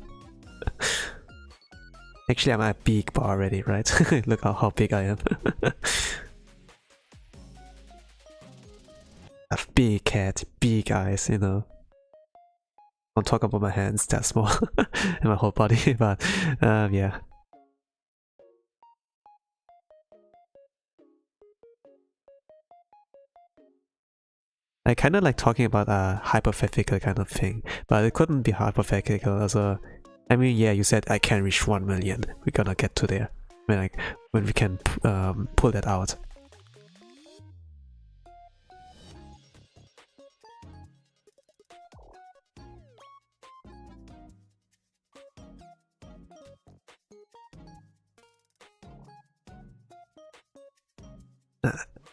Actually, I'm at a big bar already, right? Look how big I am. A big head, big eyes, you know. Don't talk about my hands, they're small, and my whole body, but yeah. I kinda like talking about a hypothetical kind of thing, but it couldn't be hypothetical. Also, I mean, yeah, you said I can reach 1 million. We're gonna get to there when we can pull that out.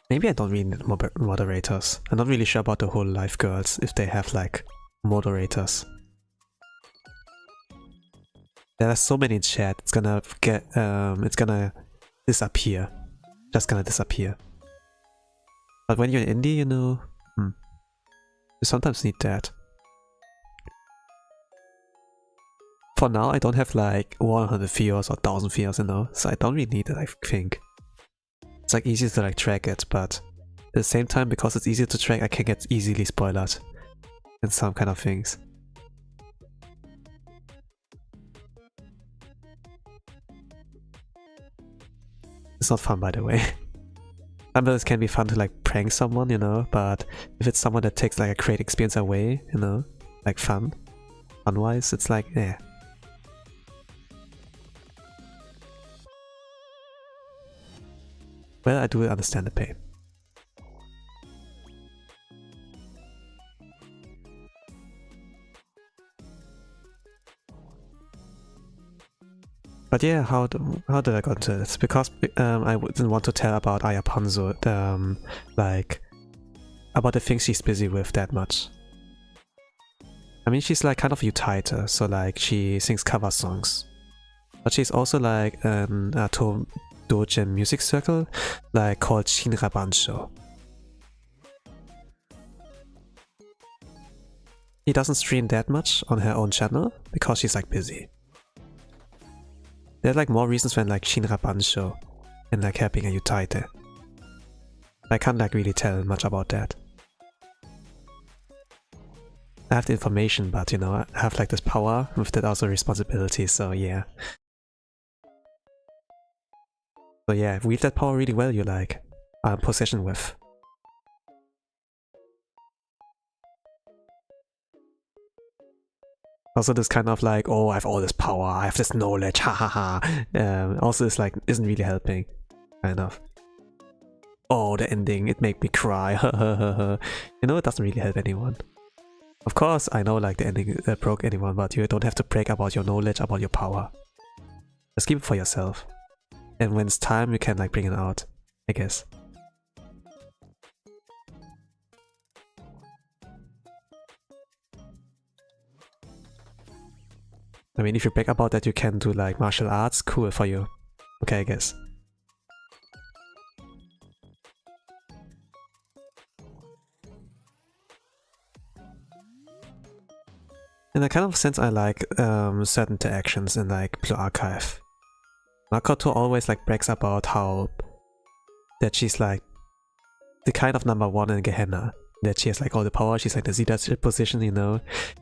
Maybe I don't really need moderators. I'm not really sure about the Hololive girls, if they have like moderators. There are so many in chat, it's gonna disappear. Just gonna disappear. But when you're in indie, you know, you sometimes need that. For now, I don't have like 100 viewers or 1000 viewers, you know, so I don't really need it, I think. It's like easy to like track it, but at the same time, because it's easy to track, I can get easily spoiled in some kind of things. It's not fun, by the way. Sometimes it can be fun to like prank someone, you know, but if it's someone that takes like a great experience away, you know, like fun-wise, it's like, eh. Well, I do understand the pain. But yeah, how did I go into this? Because I didn't want to tell about Ayapanzo, like, about the things she's busy with that much. I mean, she's like kind of a utiter, so like she sings cover songs. But she's also like an Dojin music circle, like called Shinra Bansho. She doesn't stream that much on her own channel because she's like busy. There are like more reasons than like Shinra Bansho and like her being a utite. I can't like really tell much about that. I have the information, but you know, I have like this power with that also responsibility, so yeah. So yeah, wield that power really well, you like are in possession with. Also this kind of like, oh, I have all this power, I have this knowledge, hahaha. Also is like, isn't really helping, kind of. Oh, the ending, it made me cry, you know, it doesn't really help anyone. Of course, I know like the ending broke anyone, but you don't have to brag about your knowledge, about your power. Just keep it for yourself. And when it's time, you can like bring it out, I guess. I mean, if you brag about that you can do like martial arts, cool for you. Okay, I guess. In a kind of sense, I like certain interactions in like Blue Archive. Makoto always like brags about how that she's like the kind of #1 in Gehenna. That she has like all the power, she's like the Zeta position, you know.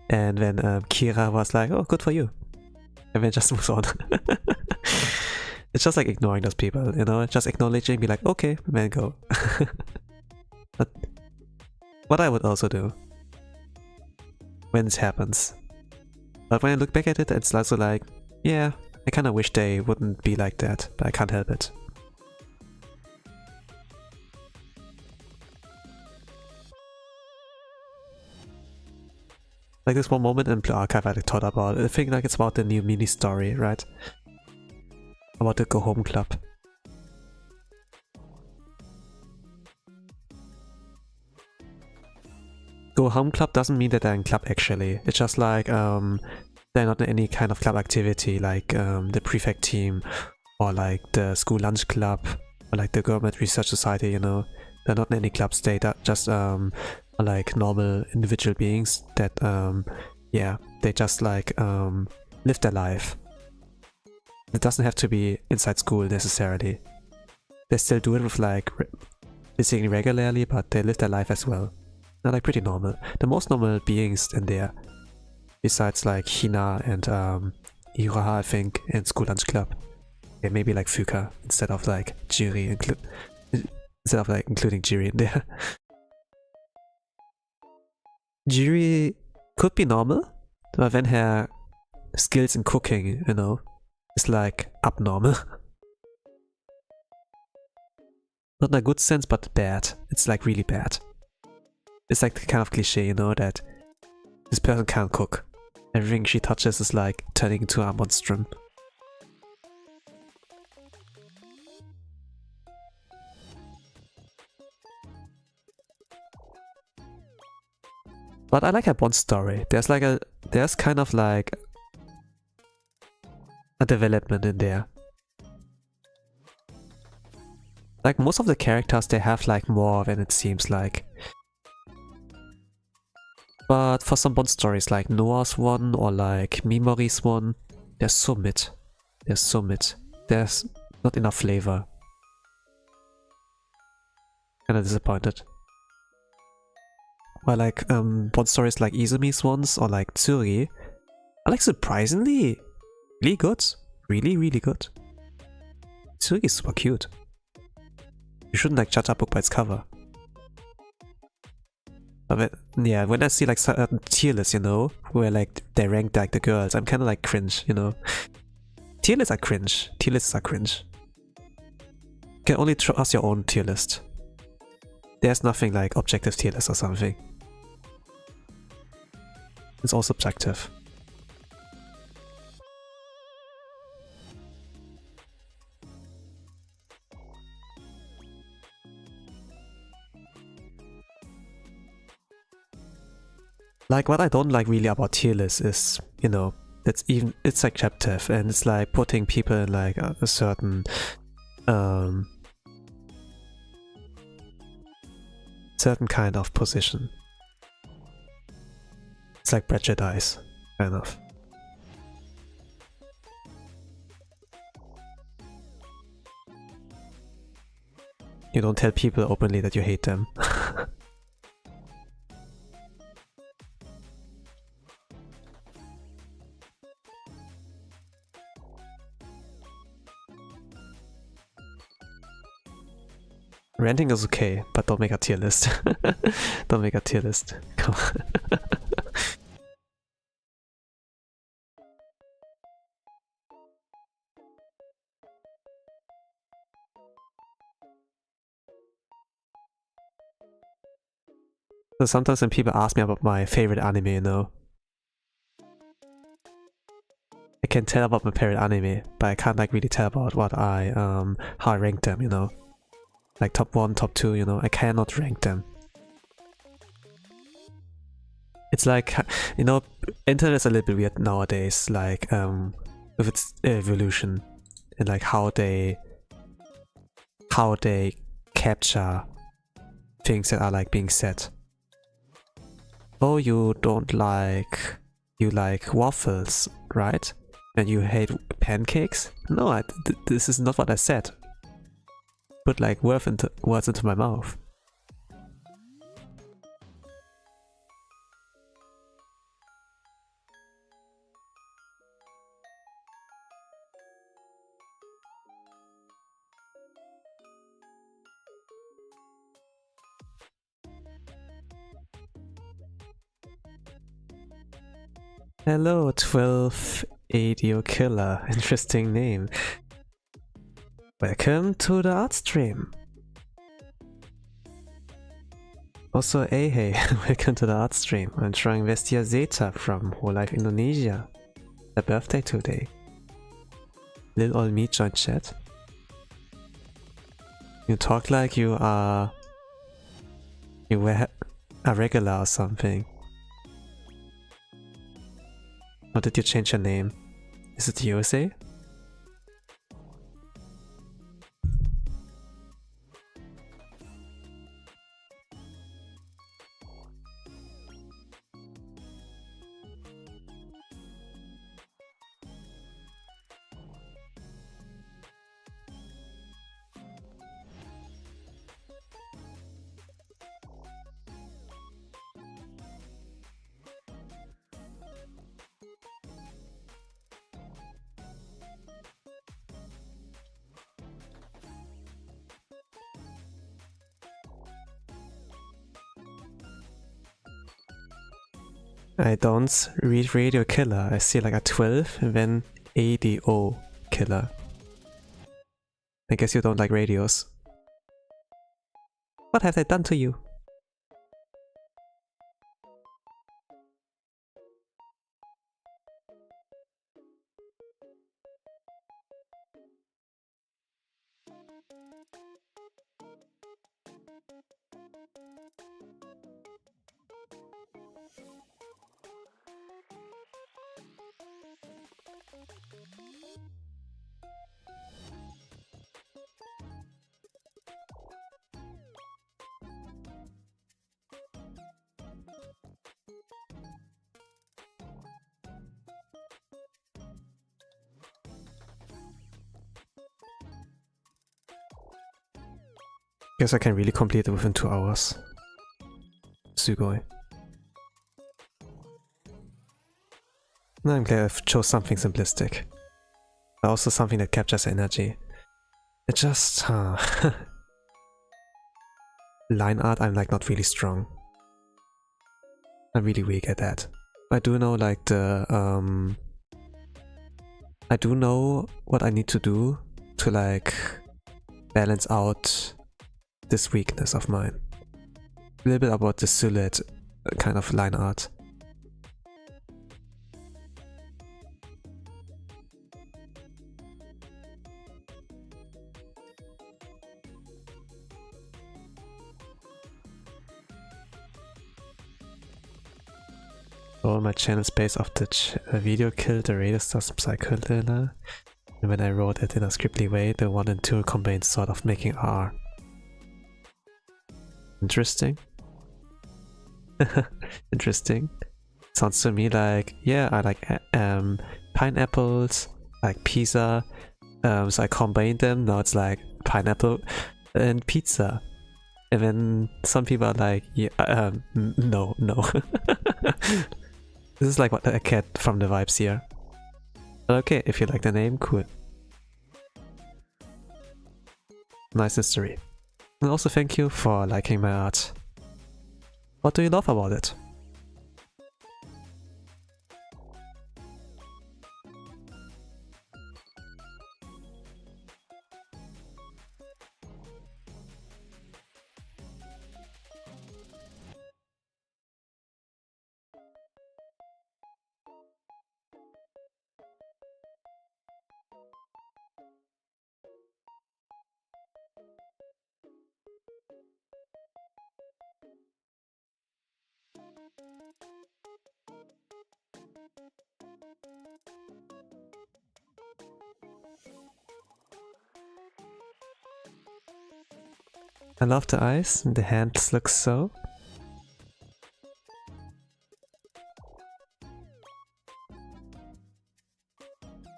And then Kira was like, oh, good for you. And then just moves on. It's just like ignoring those people, you know, just acknowledging, be like, okay, then go. But what I would also do when this happens. But when I look back at it, it's also like, yeah, I kinda wish they wouldn't be like that, but I can't help it. Like this one moment in Blue Archive I thought about, I think like it's about the new mini story, right? About the Go Home Club. Go Home Club doesn't mean that they're in club actually, it's just like they're not in any kind of club activity like the prefect team or like the school lunch club or like the Government Research Society, you know. They're not in any clubs, they just like normal individual beings that yeah, they just like live their life. It doesn't have to be inside school necessarily. They still do it with like visiting regularly, but they live their life as well. They're like pretty normal. The most normal beings in there, besides like Hina and Iroha, I think, and School Lunch Club. Yeah, maybe like Fuka instead of like Jiri, instead of like including Jiri in there. Jiri could be normal, but then her skills in cooking, you know, is like abnormal. Not in a good sense, but bad. It's like really bad. It's like the kind of cliche, you know, that this person can't cook. Everything she touches is like turning into a monstrum. But I like her Bond story. There's kind of like a development in there. Like most of the characters, they have like more than it seems like. But for some Bond stories like Noah's one or like Mimori's one, they're so mid. They're so mid. There's not enough flavor. Kinda disappointed. While like one stories like Izumi's ones or like Tsuri are like surprisingly really good. Really good. Tsuri is super cute. You shouldn't like judge a book by its cover. But yeah, when I see like certain tier lists, you know, where like they rank like the girls, I'm kinda like cringe, you know. Tier lists are cringe. Tier lists are cringe. You can only trust your own tier list. There's nothing like objective tier list or something. It's all subjective. Like what I don't like really about tier lists is, you know, it's subjective and it's like putting people in like a certain certain kind of position. It's like prejudice, kind of. You don't tell people openly that you hate them. Ranting is okay, but don't make a tier list. Don't make a tier list. Come on. So sometimes when people ask me about my favorite anime, you know, I can tell about my favorite anime, but I can't like really tell about what how I rank them, you know. Like top 1, top 2, you know, I cannot rank them. It's like, you know, internet is a little bit weird nowadays, like with its evolution and like how they capture things that are like being said. Oh, you like waffles, right? And you hate pancakes? No, this is not what I said. Put like words into my mouth. Hello, 1280 Killer. Interesting name. Welcome to the Artstream. Also, hey, welcome to the Artstream. I'm trying Vestia Zeta from Hololive Indonesia. Her birthday today. Lil ol me joined chat. You talk like you were a regular or something. Or did you change your name? Is it USA? I don't read Radio Killer, I see like a 12 and then ADO Killer. I guess you don't like radios. What have they done to you? Guess I can really complete it within 2 hours. Sugoi. No, I'm glad I chose something simplistic. But also something that captures energy. It just... line art, I'm like not really strong. I'm really weak at that. I do know like the... I do know what I need to do to like balance out this weakness of mine. A little bit about the silhouette kind of line art. So my channel is based off the video kill the Raider Stars Psychedelic. And when I wrote it in a scriptly way, the 1 and 2 combined sort of making R. Interesting. Interesting. Sounds to me like, yeah, I like pineapples, like pizza. So I combined them, now it's like pineapple and pizza. And then some people are like, yeah, no. This is like what I get from the vibes here. But okay, if you like the name, cool. Nice history. And also thank you for liking my art. What do you love about it? I love the eyes, and the hands look so.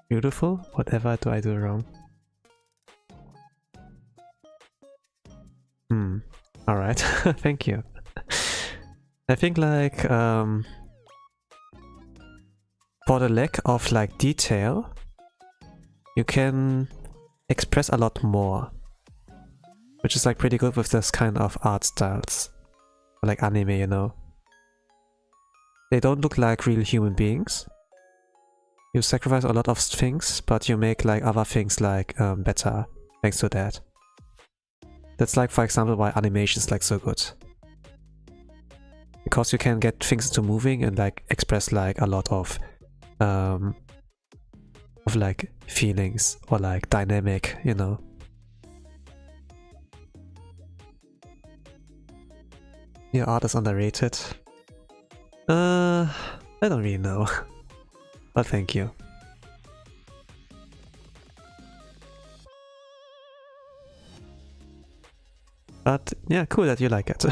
Beautiful, whatever do I do wrong? Alright, thank you. I think like, for the lack of like detail, you can express a lot more. Which is like pretty good with this kind of art styles. Like anime, you know. They don't look like real human beings. You sacrifice a lot of things, but you make like other things like better thanks to that. That's like for example why animation is like so good. Because you can get things to moving and like express like a lot of like feelings or like dynamic, you know. Your art is underrated. I don't really know. But thank you. But yeah, cool that you like it.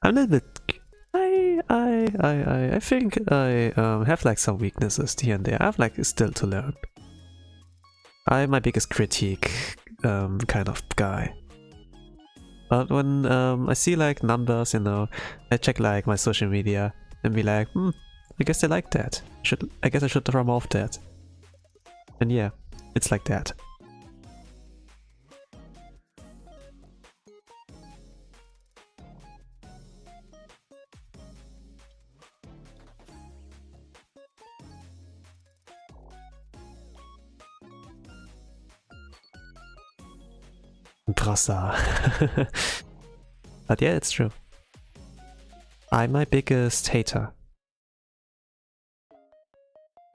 I'm a little bit... I think I have like some weaknesses here and there. I have like still to learn. I'm my biggest critique kind of guy. But when I see like numbers, you know, I check like my social media and be like, I guess they like that. I guess I should drum off that. And yeah, it's like that. Brassa. But yeah, it's true. I'm my biggest hater.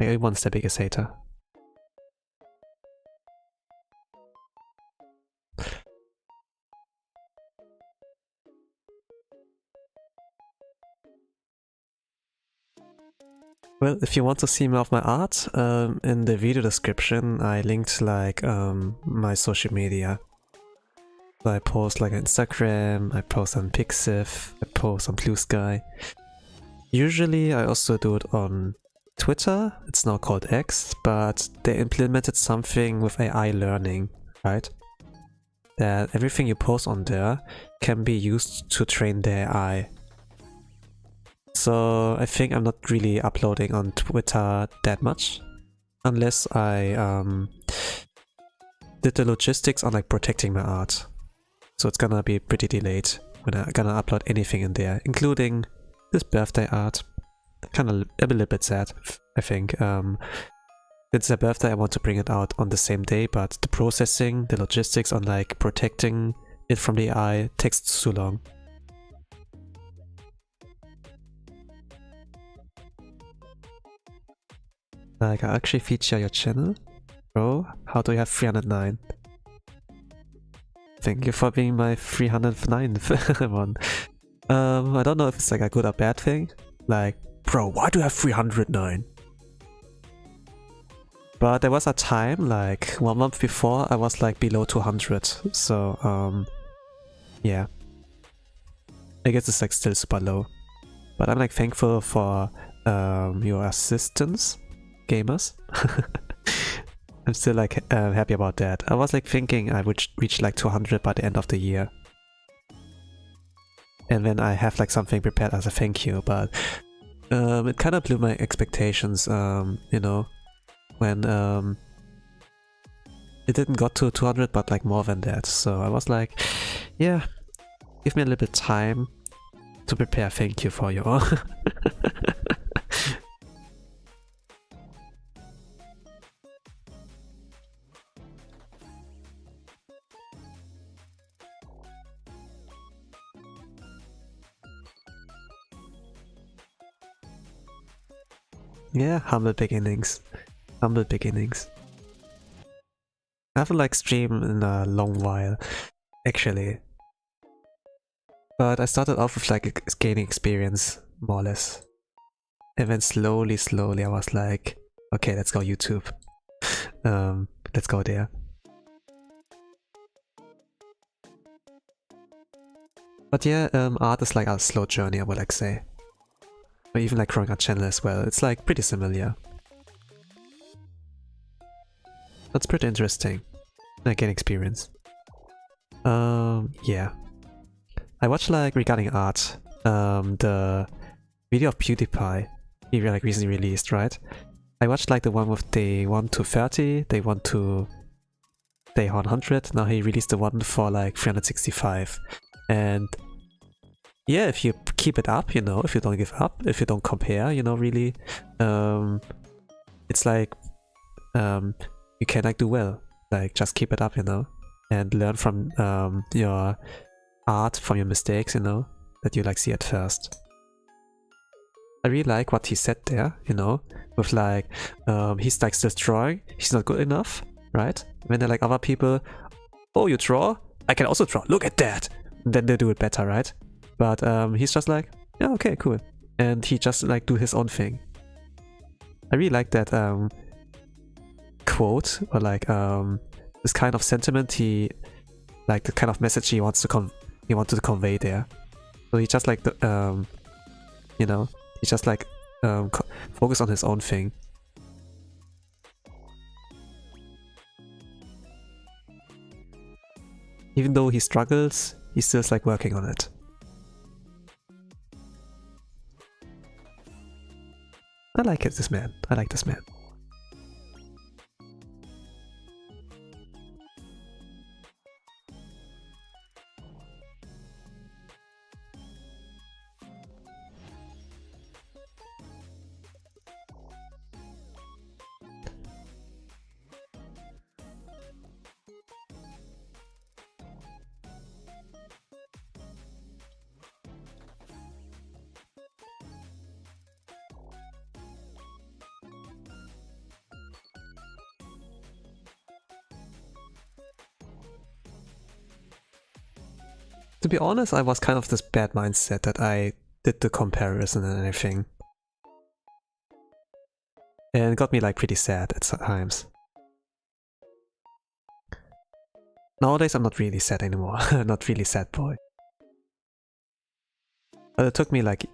Everyone's the biggest hater. Well, if you want to see more of my art, in the video description I linked like my social media. I post like on Instagram, I post on Pixiv, I post on Blue Sky. Usually I also do it on Twitter, it's now called X, but they implemented something with AI learning, right? That everything you post on there can be used to train the AI. So I think I'm not really uploading on Twitter that much, unless I did the logistics on like protecting my art. So it's gonna be pretty delayed when I'm gonna upload anything in there, including this birthday art. Kind of a little bit sad, I think. It's a birthday, I want to bring it out on the same day, but the processing, the logistics on like protecting it from the AI takes too long. Like, I actually feature your channel? Bro, how do you have 309? Thank you for being my 309th one. I don't know if it's like a good or bad thing. Like, bro, why do you have 309? But there was a time, like 1 month before, I was like below 200. So, yeah. I guess it's like still super low. But I'm like thankful for your assistance, gamers. I'm still like happy about that. I was like thinking I would reach like 200 by the end of the year. And then I have like something prepared as a thank you, but it kind of blew my expectations, you know, when it didn't got to 200 but like more than that. So I was like, yeah, give me a little bit time to prepare a thank you for you all. Yeah, humble beginnings. Humble beginnings. I haven't like streamed in a long while, actually. But I started off with like gaining experience, more or less. And then slowly I was like, okay, let's go YouTube. Let's go there. But yeah, art is like a slow journey, I would like say. Or even like growing a channel as well, it's like pretty similar. That's pretty interesting. I gain experience. Yeah. I watched like regarding art, the video of PewDiePie he like recently released, right? I watched like the one with day 1 to 30, day 1 to day 100. Now he released the one for like 365. And yeah, if you keep it up, you know, if you don't give up, if you don't compare, you know, really, it's like you can like do well. Like just keep it up, you know, and learn from your art, from your mistakes, you know, that you like see at first. I really like what he said there, you know, with like he's like still drawing, he's not good enough, right? When they're like other people, oh, you draw? I can also draw, look at that! And then they do it better, right? But he's just like, yeah, okay, cool. And he just like do his own thing. I really like that quote, or like this kind of sentiment he, like the kind of message he wants to convey there. So he just like the you know, he just like focus on his own thing. Even though he struggles, he's still like working on it. I like it, this man. I like this man. To be honest, I was kind of this bad mindset that I did the comparison and everything. And it got me like pretty sad at times. Nowadays I'm not really sad anymore, not really sad boy. But it took me like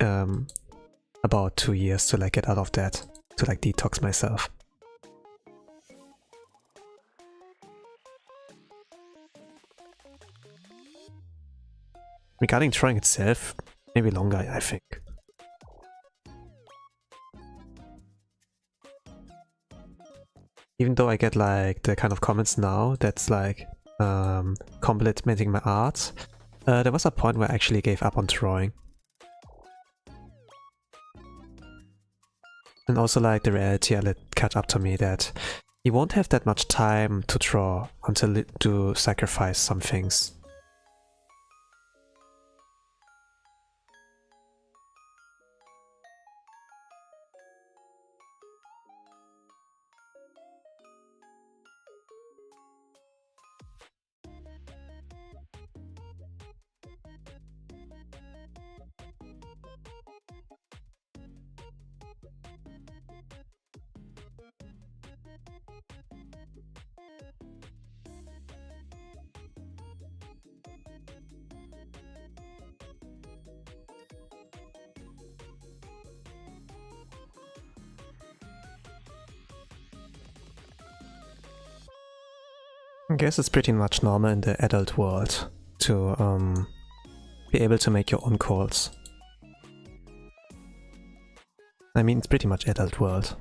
about 2 years to like get out of that. to like detox myself. Regarding drawing itself, maybe longer, I think. Even though I get like the kind of comments now that's like complimenting my art, there was a point where I actually gave up on drawing. And also like the reality I let catch up to me that you won't have that much time to draw until you sacrifice some things. I guess it's pretty much normal in the adult world to be able to make your own calls. I mean, it's pretty much adult world.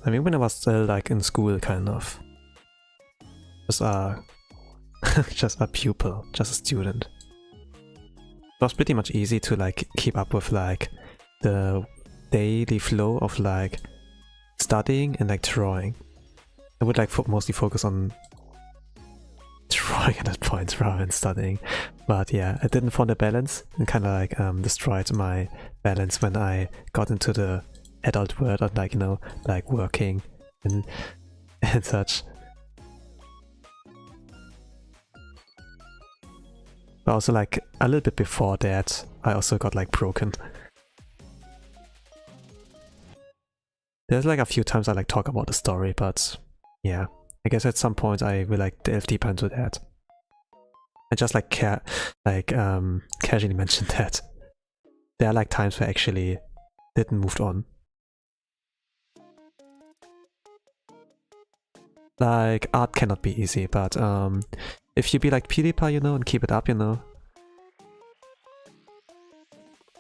I mean, when I was still like in school, kind of. Just just a pupil, just a student. It was pretty much easy to like keep up with like the daily flow of like studying and like drawing. I would like mostly focus on drawing at that point rather than studying. But yeah, I didn't find a balance and kind of like destroyed my balance when I got into the adult world of like, you know, like working and such. But also like a little bit before that, I also got like broken. There's like a few times I like talk about the story, but yeah, I guess at some point I will like delve deeper into that. I just like casually mentioned that there are like times where I actually didn't move on. Like art cannot be easy, but if you be like PewDiePie, you know, and keep it up, you know,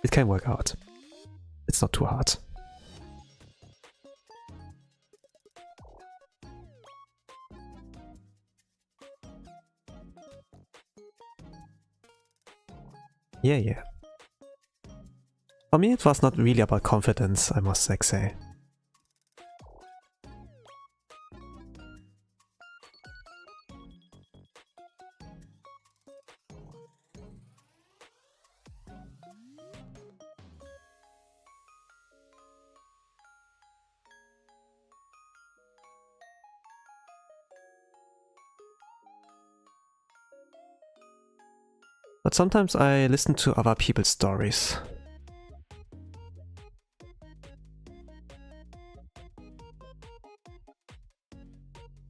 it can work out. It's not too hard. Yeah. For me, it was not really about confidence, I must say. But sometimes I listen to other people's stories.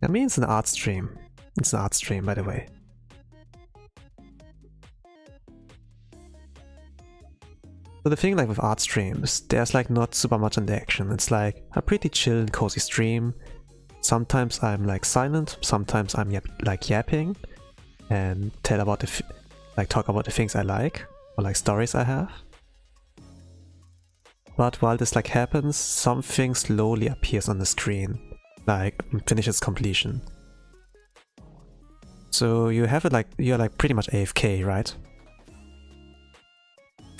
I mean, it's an art stream. It's an art stream, by the way. So the thing like with art streams, there's like not super much in the action. It's like a pretty chill and cozy stream. Sometimes I'm like silent, sometimes I'm like yapping and tell about the talk about the things I like or like stories I have. But while this like happens, something slowly appears on the screen, like finishes completion. So you have it like you're like pretty much AFK, right?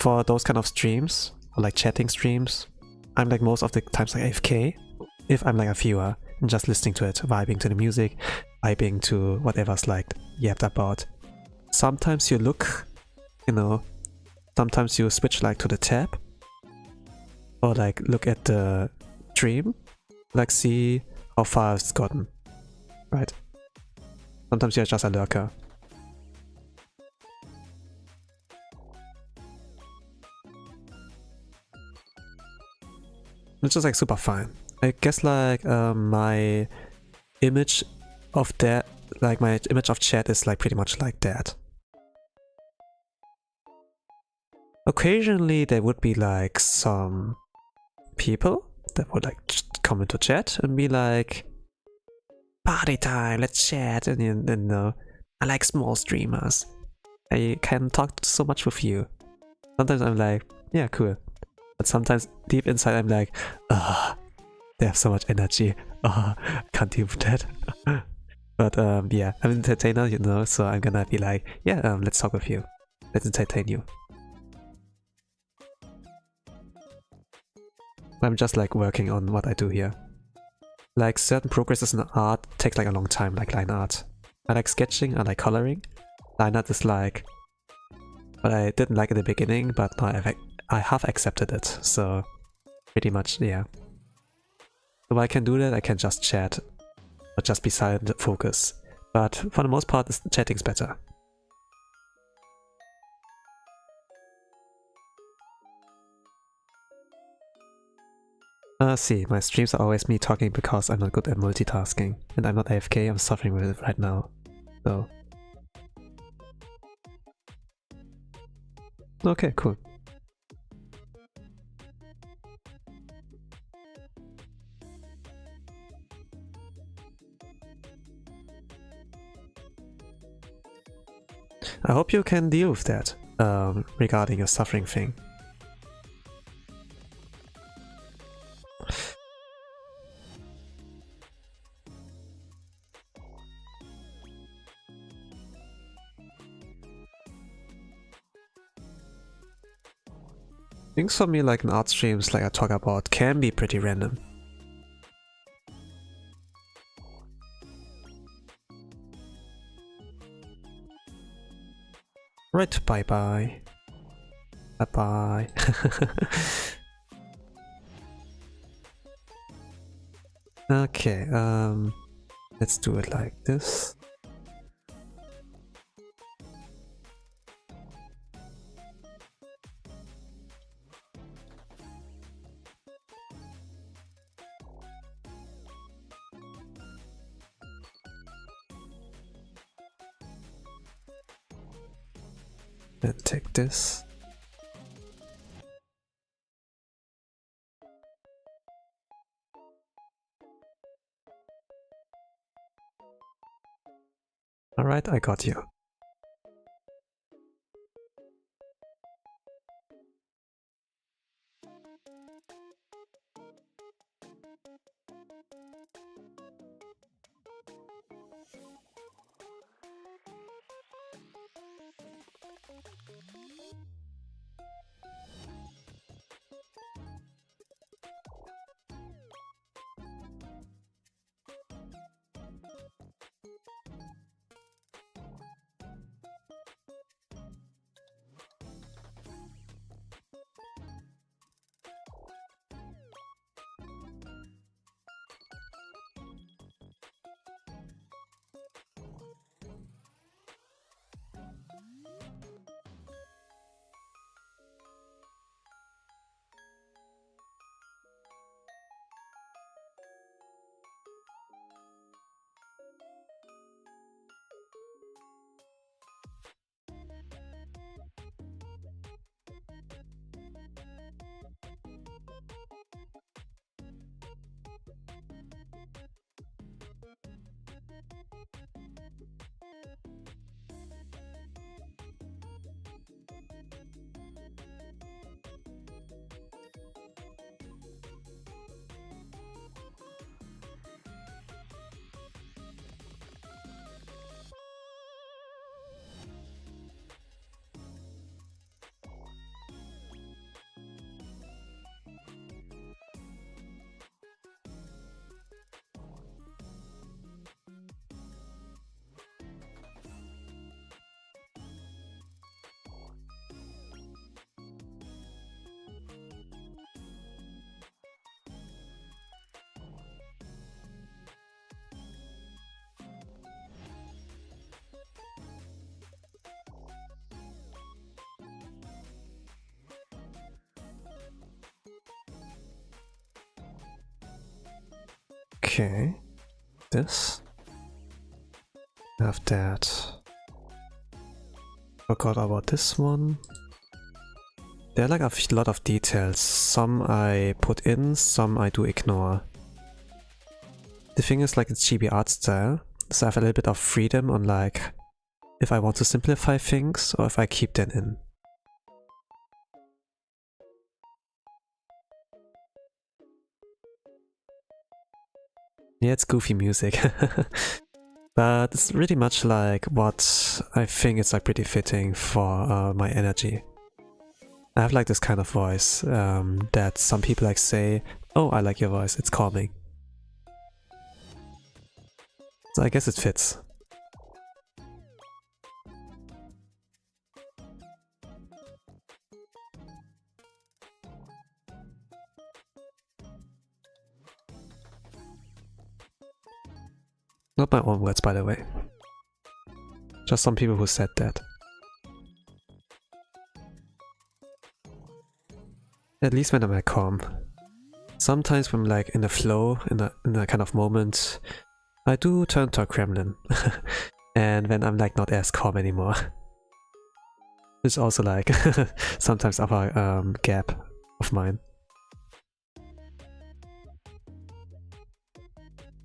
For those kind of streams or like chatting streams, I'm like most of the times like AFK if I'm like a viewer and just listening to it, vibing to the music, vibing to whatever's like yapped about. Sometimes you look, you know, sometimes you switch like to the tab or like look at the stream, like see how far it's gotten, right? Sometimes you're just a lurker. It's just like super fine. I guess like my image of that, like my image of chat is like pretty much like that. Occasionally there would be like some people that would like come into chat and be like, party time, let's chat, and I like small streamers. I can talk so much with you. Sometimes I'm like, yeah, cool. But sometimes deep inside I'm like, they have so much energy. Can't deal with that. But yeah, I'm an entertainer, you know, so I'm gonna be like, yeah, let's talk with you. Let's entertain you. I'm just like working on what I do here. Like certain progresses in art takes like a long time, like line art. I like sketching, I like coloring. Line art is like what I didn't like in the beginning, but now I have accepted it, so pretty much, yeah. So I can do that, I can just chat, or just be silent and focus. But for the most part, chatting's better. See, my streams are always me talking because I'm not good at multitasking, and I'm not AFK, I'm suffering with it right now, so... Okay, cool. I hope you can deal with that, regarding your suffering thing. Things for me, like in art streams, like I talk about, can be pretty random. Right, bye bye. Bye bye. Okay, let's do it like this. Then take this. Alright, I got you. Okay, this. Have that. Forgot about this one. there are like a lot of details. Some I put in, some I do ignore. The thing is, like, it's Chibi art style, so I have a little bit of freedom on like if I want to simplify things or if I keep them in. Yeah, it's goofy music. But it's pretty much like what I think is like pretty fitting for my energy. I have like this kind of voice that some people like say, oh, I like your voice, it's calming. So I guess it fits. Not my own words, by the way. Just some people who said that. At least when I'm like calm. Sometimes when I'm like in a flow, in a kind of moment, I do turn to a gremlin. And when I'm like not as calm anymore. It's also like sometimes a gap of mine.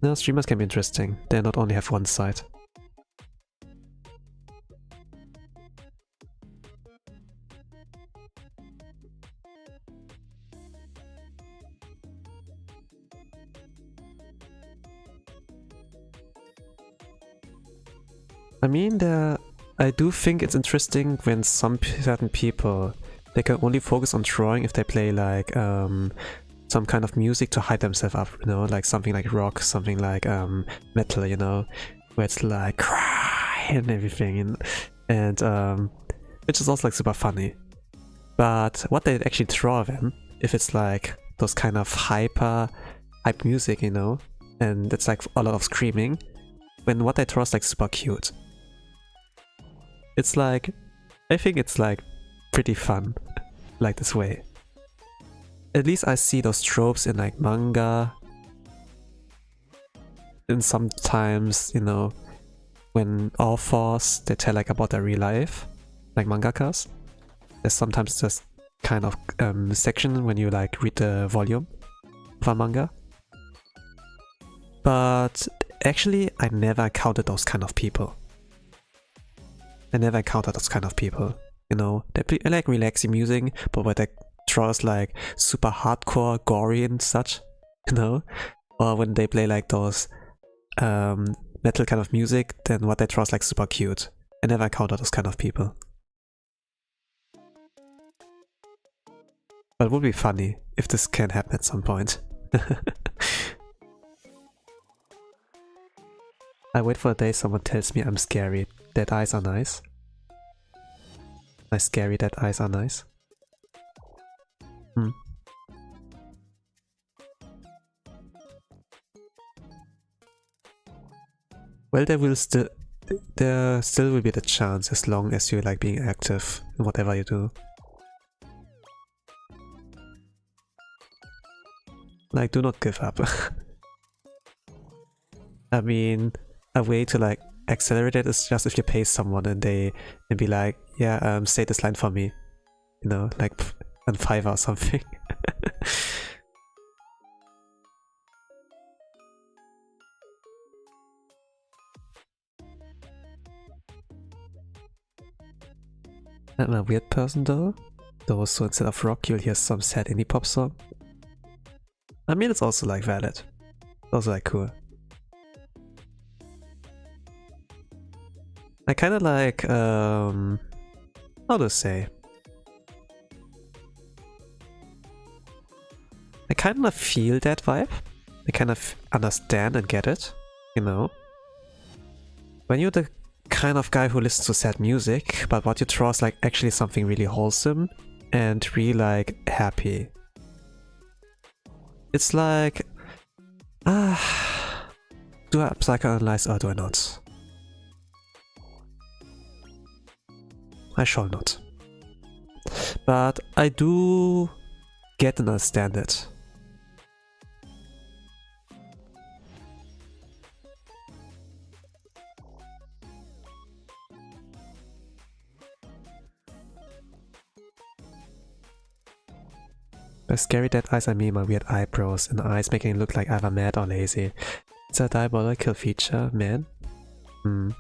Now streamers can be interesting, they not only have one side. I mean, I do think it's interesting when certain people, they can only focus on drawing if they play like some kind of music to hype themselves up, you know, like something like rock, something like metal, you know, where it's like cry and everything, and which is also like super funny. But what they actually draw then, if it's like those kind of hype music, you know, and it's like a lot of screaming, when what they draw is like super cute. It's like, I think it's like pretty fun, like this way. At least I see those tropes in like manga. And sometimes, you know, when authors, they tell like about their real life, like mangakas. There's sometimes just kind of section when you like read the volume of a manga. But actually, I never encountered those kind of people. I never encountered those kind of people, you know. They like relaxing music, but where they draws like super hardcore, gory and such, you know. Or when they play like those metal kind of music, then what they draw is like super cute. I never encountered those kind of people. But it would be funny if this can happen at some point. I wait for a day someone tells me I'm scary. That eyes are nice. Nice scary, that eyes are nice. Well, there still will be the chance as long as you like being active in whatever you do. Like, do not give up. I mean, a way to like accelerate it is just if you pay someone and be like, yeah, say this line for me, you know, like on Fiverr or something. I'm a weird person though. So instead of rock, you'll hear some sad indie pop song. I mean, it's also like valid. Also like cool. I kind of like, how to say? I kind of feel that vibe. I kind of understand and get it, you know? When you're the kind of guy who listens to sad music, but what you draw is like actually something really wholesome and really like happy. It's like, do I psychoanalyze or do I not? I shall not. But I do get and understand it. By scary dead eyes I mean my weird eyebrows and eyes making it look like either mad or lazy. It's a diabolical feature, man. I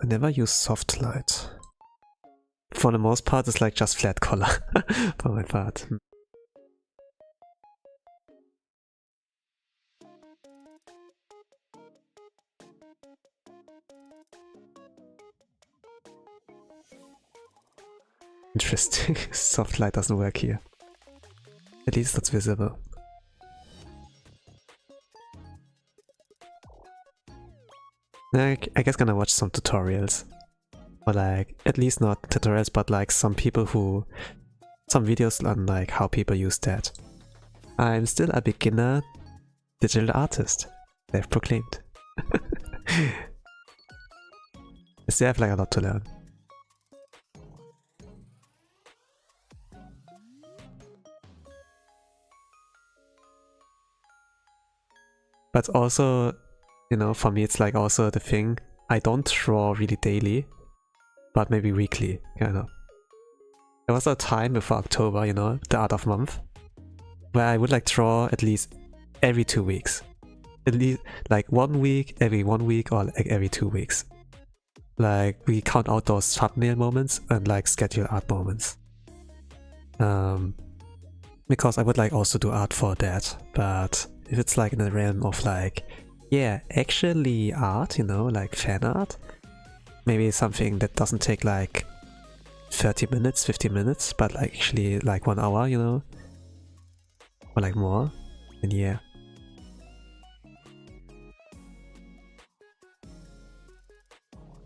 never use soft light. For the most part, it's like just flat color for my part. Interesting. Soft light doesn't work here. At least that's visible. I guess gonna watch some tutorials. Or like, at least not tutorials, but like some videos on like how people use that. I'm still a beginner digital artist, they've proclaimed. I still have like a lot to learn. But also, you know, for me it's like also the thing, I don't draw really daily, but maybe weekly, kind of. There was a time before October, you know, the art of month, where I would like draw at least every 2 weeks. At least like 1 week, every 1 week, or like every 2 weeks. Like we count out those thumbnail moments and like schedule art moments. Because I would like also do art for that, but if it's like in the realm of like, yeah, actually art, you know, like fan art, maybe something that doesn't take like 30 minutes, 50 minutes, but like actually like 1 hour, you know, or like more, and yeah.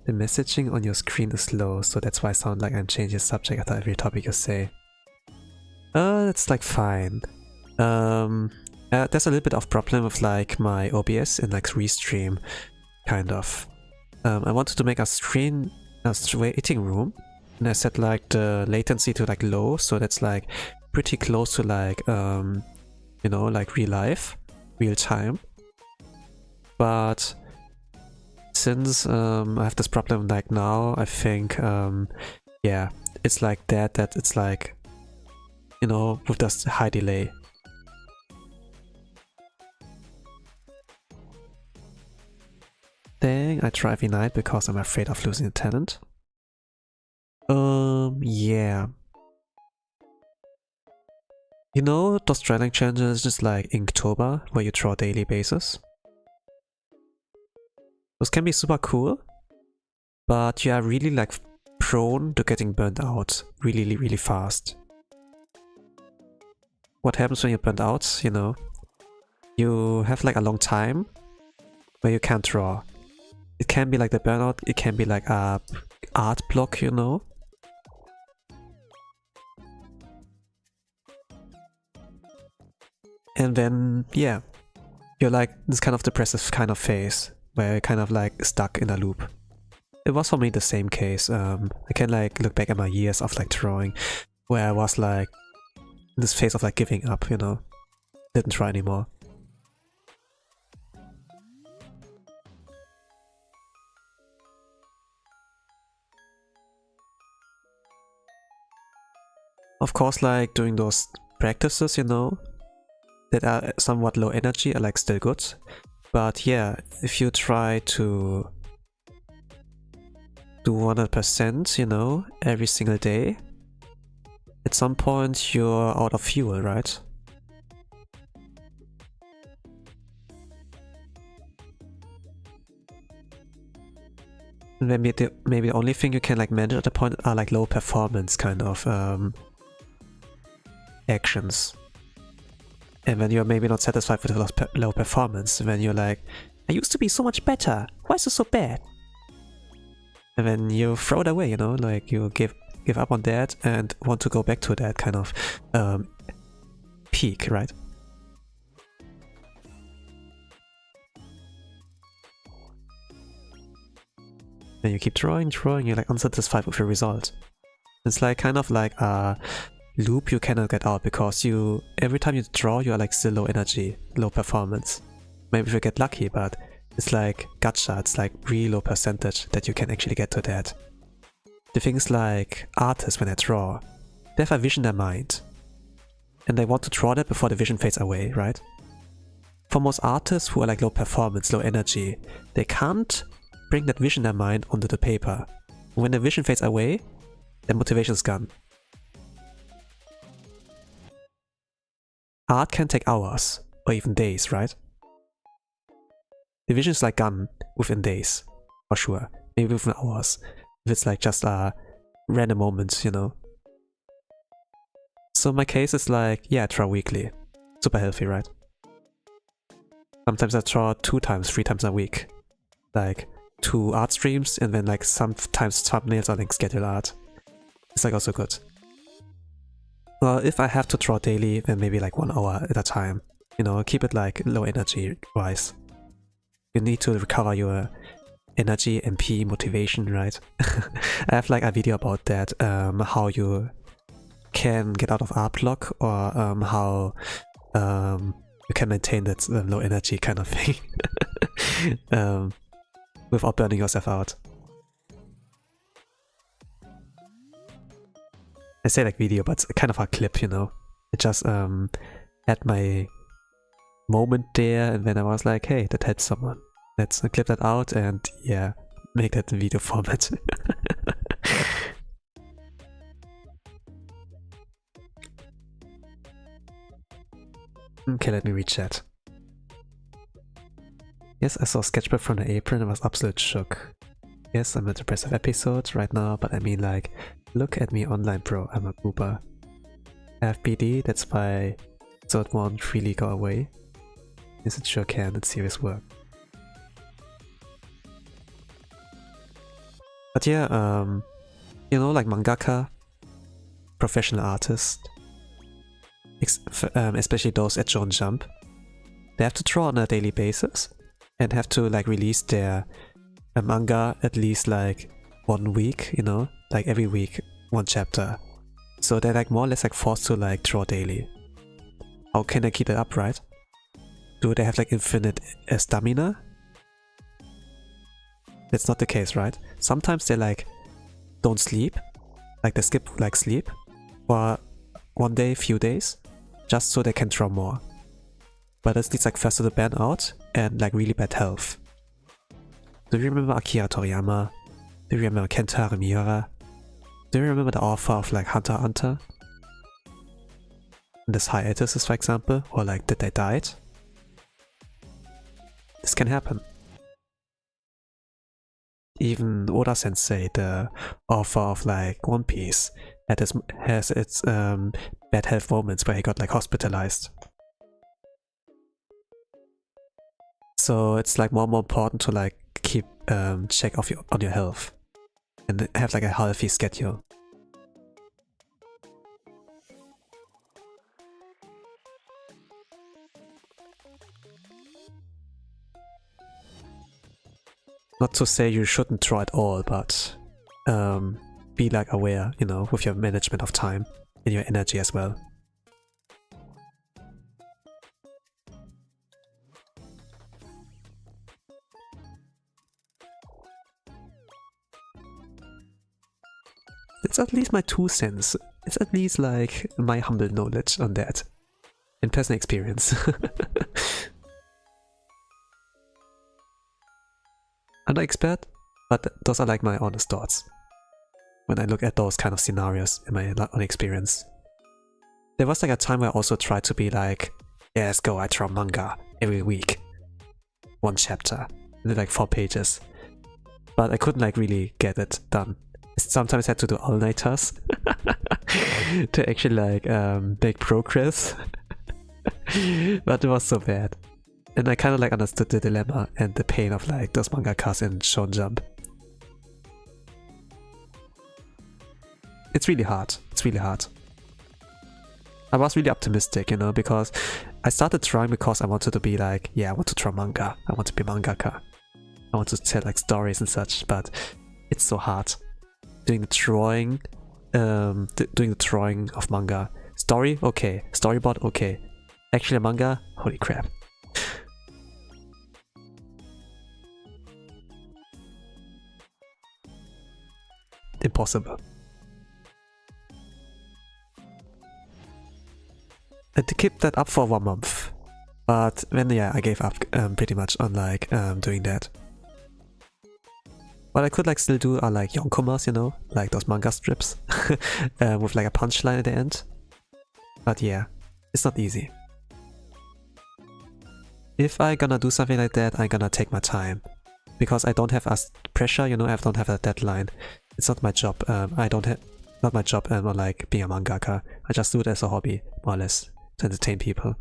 The messaging on your screen is slow, so that's why I sound like I'm changing subject after every topic you say. That's like fine. There's a little bit of problem with like my OBS and like Restream, kind of. I wanted to make a waiting room, and I set like the latency to like low, so that's like pretty close to like you know, like real life, real time. But since I have this problem like now, I think yeah, it's like that it's like, you know, with this high delay. Dang, I try every night because I'm afraid of losing the talent. Yeah. You know those drawing challenges just like Inktober, where you draw daily basis? Those can be super cool, but you are really like prone to getting burnt out really fast. What happens when you're burnt out, you know? You have like a long time where you can't draw. It can be like the burnout, it can be like a art block, you know? And then, yeah, you're like this kind of depressive kind of phase where you're kind of like stuck in a loop. It was for me the same case. I can like look back at my years of like drawing where I was like in this phase of like giving up, you know? Didn't try anymore. Of course, like doing those practices, you know, that are somewhat low energy are like still good. But yeah, if you try to do 100%, you know, every single day, at some point you're out of fuel, right? Maybe the only thing you can like manage at the point are like low performance kind of actions. And when you're maybe not satisfied with the low performance, when you're like, I used to be so much better, why is this so bad? And then you throw it away, you know, like you give up on that and want to go back to that kind of peak, right? And you keep drawing, you're like unsatisfied with your result. It's like kind of like a loop you cannot get out because you every time you draw you are like still low energy, low performance. Maybe if you get lucky, but it's like gacha, it's like really low percentage that you can actually get to that. The things like artists when they draw, they have a vision in their mind. And they want to draw that before the vision fades away, right? For most artists who are like low performance, low energy, they can't bring that vision in their mind onto the paper. When the vision fades away, their motivation is gone. Art can take hours, or even days, right? The vision is like gone within days, for sure. Maybe within hours. If it's like just a random moment, you know. So my case is like, yeah, I draw weekly. Super healthy, right? Sometimes I draw 2 times, 3 times a week. Like 2 art streams and then like sometimes thumbnails or like schedule art. It's like also good. Well, if I have to draw daily, then maybe like 1 hour at a time. You know, keep it like low energy wise. You need to recover your energy, MP, motivation, right? I have like a video about that, how you can get out of art block, or how you can maintain that low energy kind of thing without burning yourself out. I say like video, but it's kind of a clip, you know. I just had my moment there, and then I was like, hey, that helps someone. Let's clip that out and yeah, make that video format. Okay, let me read chat. Yes, I saw Sketchbook from the apron and was absolute shook. Yes, I'm a depressive episode right now, but I mean like, look at me online, bro, I'm a booper. I have BD, that's why it won't really go away. Yes, it sure can, it's serious work. But yeah, you know, like mangaka, professional artists, especially those at Shonen Jump, they have to draw on a daily basis and have to like release their manga at least like 1 week, you know, like every week 1 chapter. So they're like more or less like forced to like draw daily. How can they keep it up, right? Do they have like infinite stamina? That's not the case, right? Sometimes they like don't sleep, like they skip like sleep for 1 day, few days, just so they can draw more. But it leads like faster to burn out and like really bad health. Do you remember Akira Toriyama? Do you remember Kentaro Miura? Do you remember the author of like Hunter x Hunter? And this hiatus, for example, or like that they died? This can happen. Even Oda Sensei, the author of like One Piece, has its bad health moments where he got like hospitalized. So it's like more and more important to like keep check of on your health and have like a healthy schedule. Not to say you shouldn't draw at all, but be like aware, you know, with your management of time and your energy as well. It's at least my 2 cents. It's at least like my humble knowledge on that. And personal experience. I'm not expert, but those are like my honest thoughts when I look at those kind of scenarios in my own experience. There was like a time where I also tried to be like, yeah, let's go, I draw manga every week. 1 chapter, and then like 4 pages. But I couldn't like really get it done. Sometimes I had to do all-nighters to actually like make progress. But it was so bad. And I kind of like understood the dilemma and the pain of like those mangakas in Shonen Jump. It's really hard. It's really hard. I was really optimistic, you know, because I started drawing because I wanted to be like, yeah, I want to draw manga. I want to be mangaka. I want to tell like stories and such, but it's so hard. Doing the drawing doing the drawing of manga. Story, okay. Storyboard, okay. Actually, manga, holy crap. Impossible. I had to keep that up for 1 month, but then yeah, I gave up pretty much on like doing that. What I could like still do are like yonkomas, you know, like those manga strips with like a punchline at the end. But yeah, it's not easy. If I gonna do something like that, I'm gonna take my time, because I don't have as pressure, you know, I don't have a deadline. It's not my job. I don't have not my job or like being a mangaka. I just do it as a hobby, more or less, to entertain people.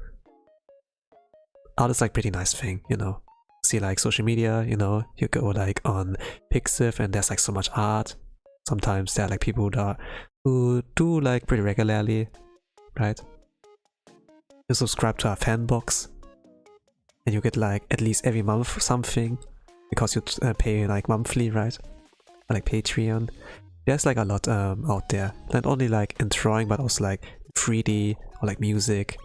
Art is like pretty nice thing, you know. See like social media, you know, you go like on Pixiv and there's like so much art. Sometimes there are like people who do like pretty regularly, right? You subscribe to our fan box and you get like at least every month something, because you pay like monthly, right? Or like Patreon. There's like a lot out there, not only like in drawing but also like 3D or like music.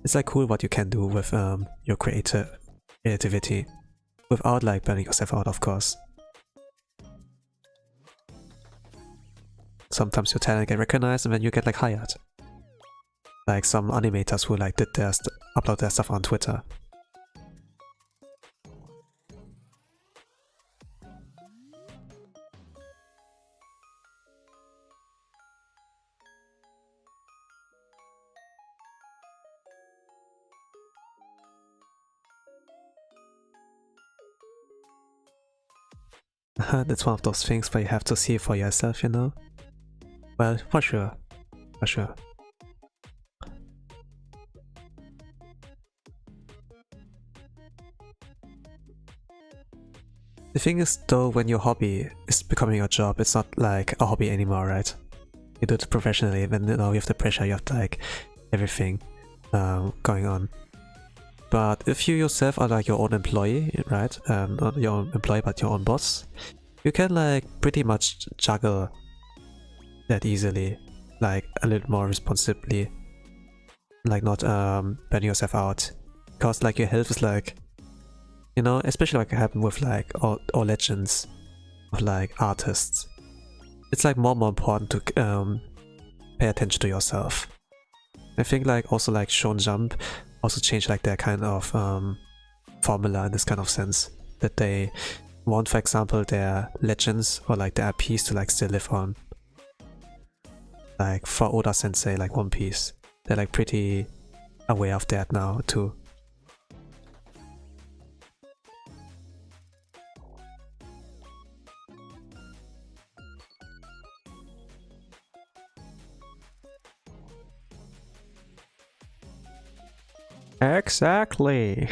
It's like cool what you can do with your creativity without like burning yourself out, of course. Sometimes your talent get recognized and then you get like hired. Like some animators who like did their upload their stuff on Twitter. That's one of those things where you have to see it for yourself, you know? Well, for sure. For sure. The thing is though, when your hobby is becoming your job, it's not like a hobby anymore, right? You do it professionally, then you know you have the pressure, you have like everything going on. But if you yourself are like your own employee, right? Not your own employee but your own boss, you can like pretty much juggle that easily, like a little more responsibly, like not burning yourself out, because like your health is like, you know, especially like it happened with like all legends of like artists. It's like more and more important to pay attention to yourself. I think like also like Shonen Jump also changed like their kind of formula in this kind of sense, that they want, for example, their legends or like their IPs to like still live on. Like for Oda Sensei, like One Piece, they're like pretty aware of that now too. Exactly.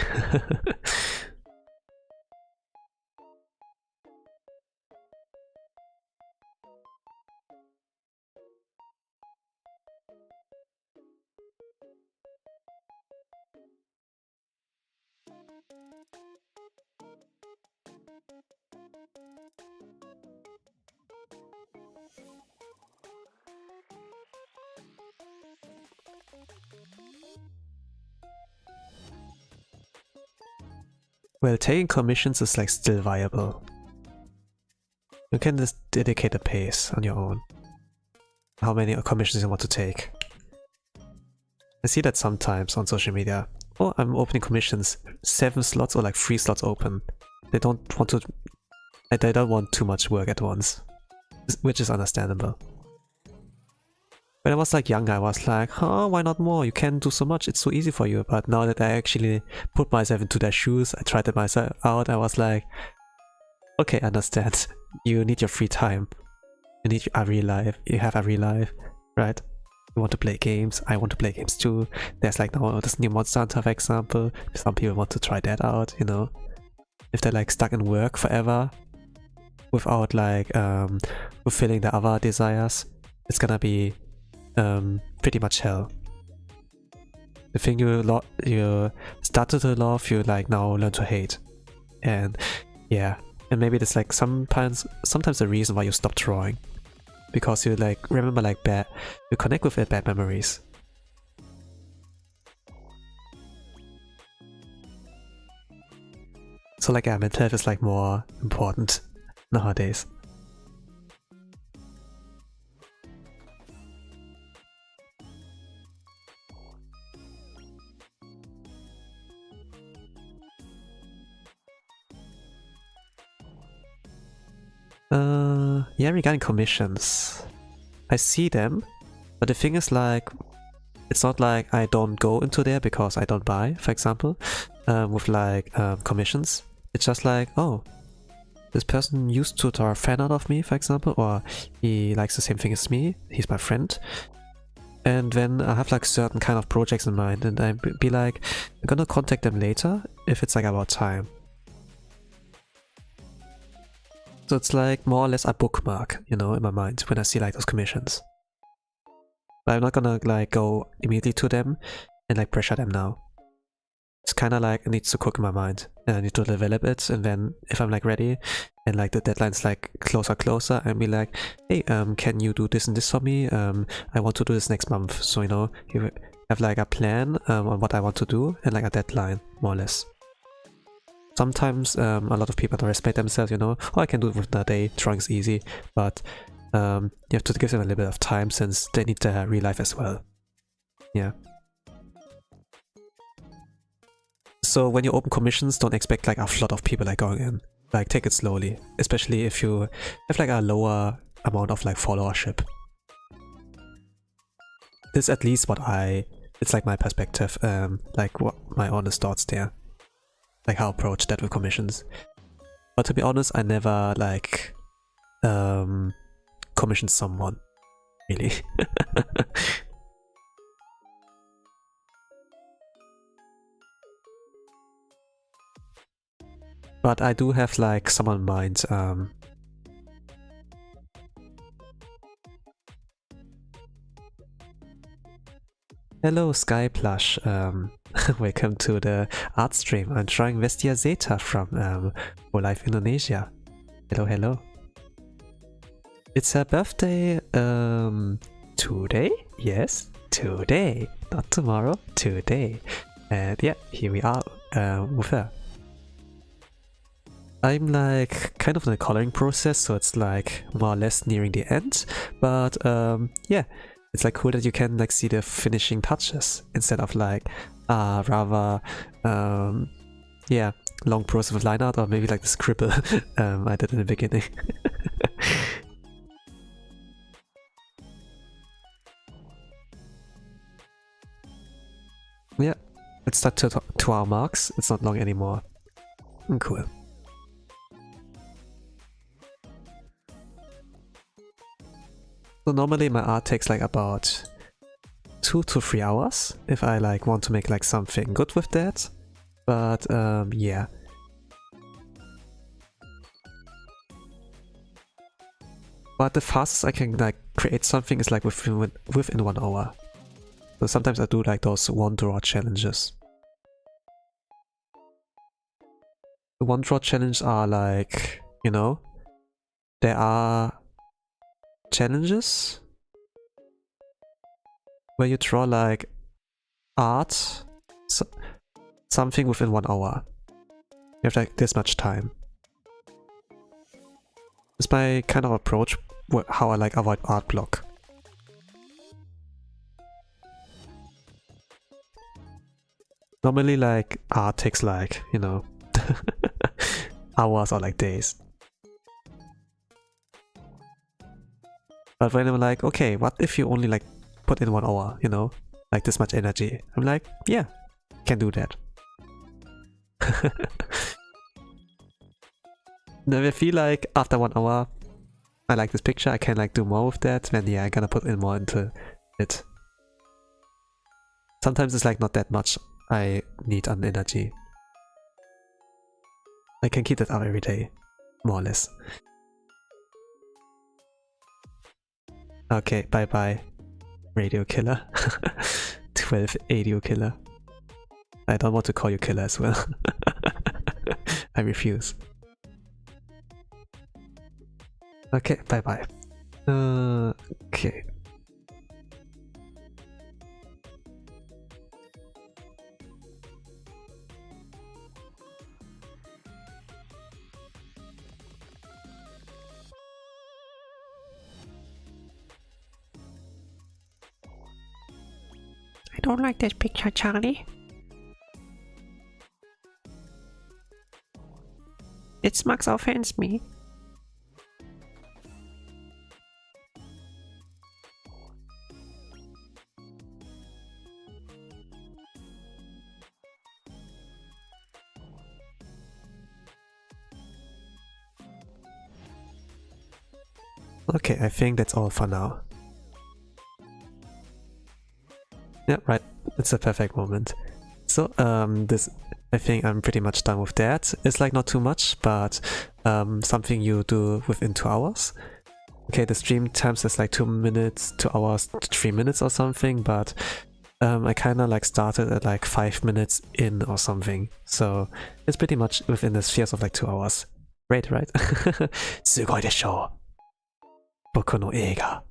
Well, taking commissions is like still viable. You can just dedicate a pace on your own. How many commissions you want to take. I see that sometimes on social media. Oh, I'm opening commissions, 7 slots or like 3 slots open. They don't want too much work at once, which is understandable. When I was like younger, I was like, huh, why not more? You can do so much, it's so easy for you. But now that I actually put myself into their shoes, I tried it myself out, I was like, okay, I understand. You need your free time. You need a real life. You have a real life, right? You want to play games, I want to play games too. There's like now this new Monster Hunter, for example. Some people want to try that out, you know? If they're like stuck in work forever, without like fulfilling their other desires, it's gonna be pretty much hell. The thing you started to love, you like now learn to hate. And yeah, and maybe that's like sometimes the reason why you stop drawing. because you like remember like you connect with bad memories. So like mental health is like more important nowadays. Yeah, regarding commissions, I see them, but the thing is like, it's not like I don't go into there because I don't buy, for example, with like commissions. It's just like, oh, this person used to draw a fan art of me, for example, or he likes the same thing as me, he's my friend. And then I have like certain kind of projects in mind, and I'd be like, I'm gonna contact them later if it's like about time. So it's like more or less a bookmark, you know, in my mind when I see like those commissions. But I'm not gonna like go immediately to them and like pressure them now. It's kind of like it needs to cook in my mind and I need to develop it, and then if I'm like ready and like the deadline's like closer and be like, hey, can you do this and this for me? I want to do this next month. So, you know, you have like a plan on what I want to do and like a deadline, more or less. Sometimes a lot of people don't respect themselves, you know, oh, I can do it within a day, drawing's easy, but you have to give them a little bit of time since they need their real life as well. Yeah. So when you open commissions, don't expect like a flood of people like going in. Like take it slowly, especially if you have like a lower amount of like followership. This is at least what it's like my perspective, like what my honest thoughts there. Like how I approach that with commissions. But to be honest, I never like commissioned someone, really. But I do have like someone in mind. Hello Sky Plush, welcome to the Artstream. I'm drawing Vestia Zeta from Hololive Indonesia. Hello, hello. It's her birthday today? Yes, today. Not tomorrow, today. And yeah, here we are with her. I'm like kind of in the coloring process, so it's like more or less nearing the end. But yeah, it's like cool that you can like see the finishing touches instead of like rather yeah, long process of line art, or maybe like the scribble I did in the beginning. Yeah, let's start to our marks. It's not long anymore. Cool. So normally my art takes like about 2 to 3 hours if I like want to make like something good with that. But yeah. But the fastest I can like create something is like within 1 hour. So sometimes I do like those one draw challenges. The one draw challenges are like, you know, there are challenges where you draw like art, something within 1 hour. You have like this much time. It's my kind of approach, how I like avoid art block. Normally like art takes like, you know, hours or like days. But when I'm like, okay, what if you only like put in 1 hour, you know, like this much energy? I'm like, yeah, can do that. Now I feel like after 1 hour, I like this picture, I can like do more with that, then yeah, I'm gonna put in more into it. Sometimes it's like not that much I need on energy. I can keep that up every day, more or less. Okay, bye bye, radio killer. 12 radio killer. I don't want to call you killer as well. I refuse. Okay, bye bye. Okay. I don't like this picture, Charlie. It smacks offends me. Okay, I think that's all for now. Yeah, right. It's a perfect moment. So, I think I'm pretty much done with that. It's like not too much, but something you do within 2 hours. Okay, the stream times is like 2 minutes, 2 hours, 3 minutes or something, but I kind of like started at like 5 minutes in or something. So it's pretty much within the spheres of like 2 hours. Great, right? すごいでしょう。僕の映画。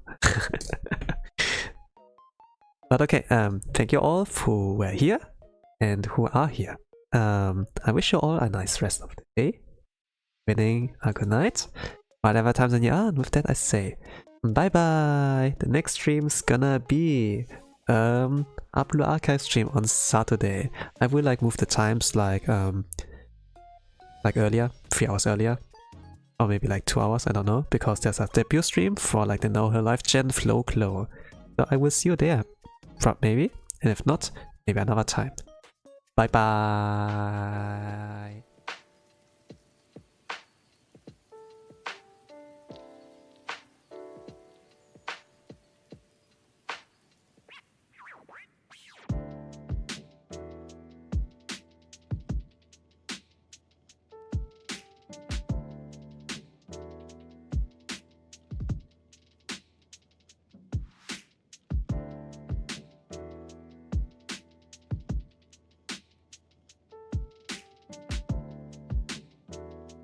But okay, thank you all who were here and who are here. I wish you all a nice rest of the day, evening, a good night, whatever time zone you are. And with that, I say bye bye. The next stream's gonna be Upload Archive stream on Saturday. I will like move the times like earlier, 3 hours earlier, or maybe like 2 hours. I don't know, because there's a debut stream for like the No Hololive Gen Flow Glow. So I will see you there. Maybe, and if not, maybe another time. Bye bye.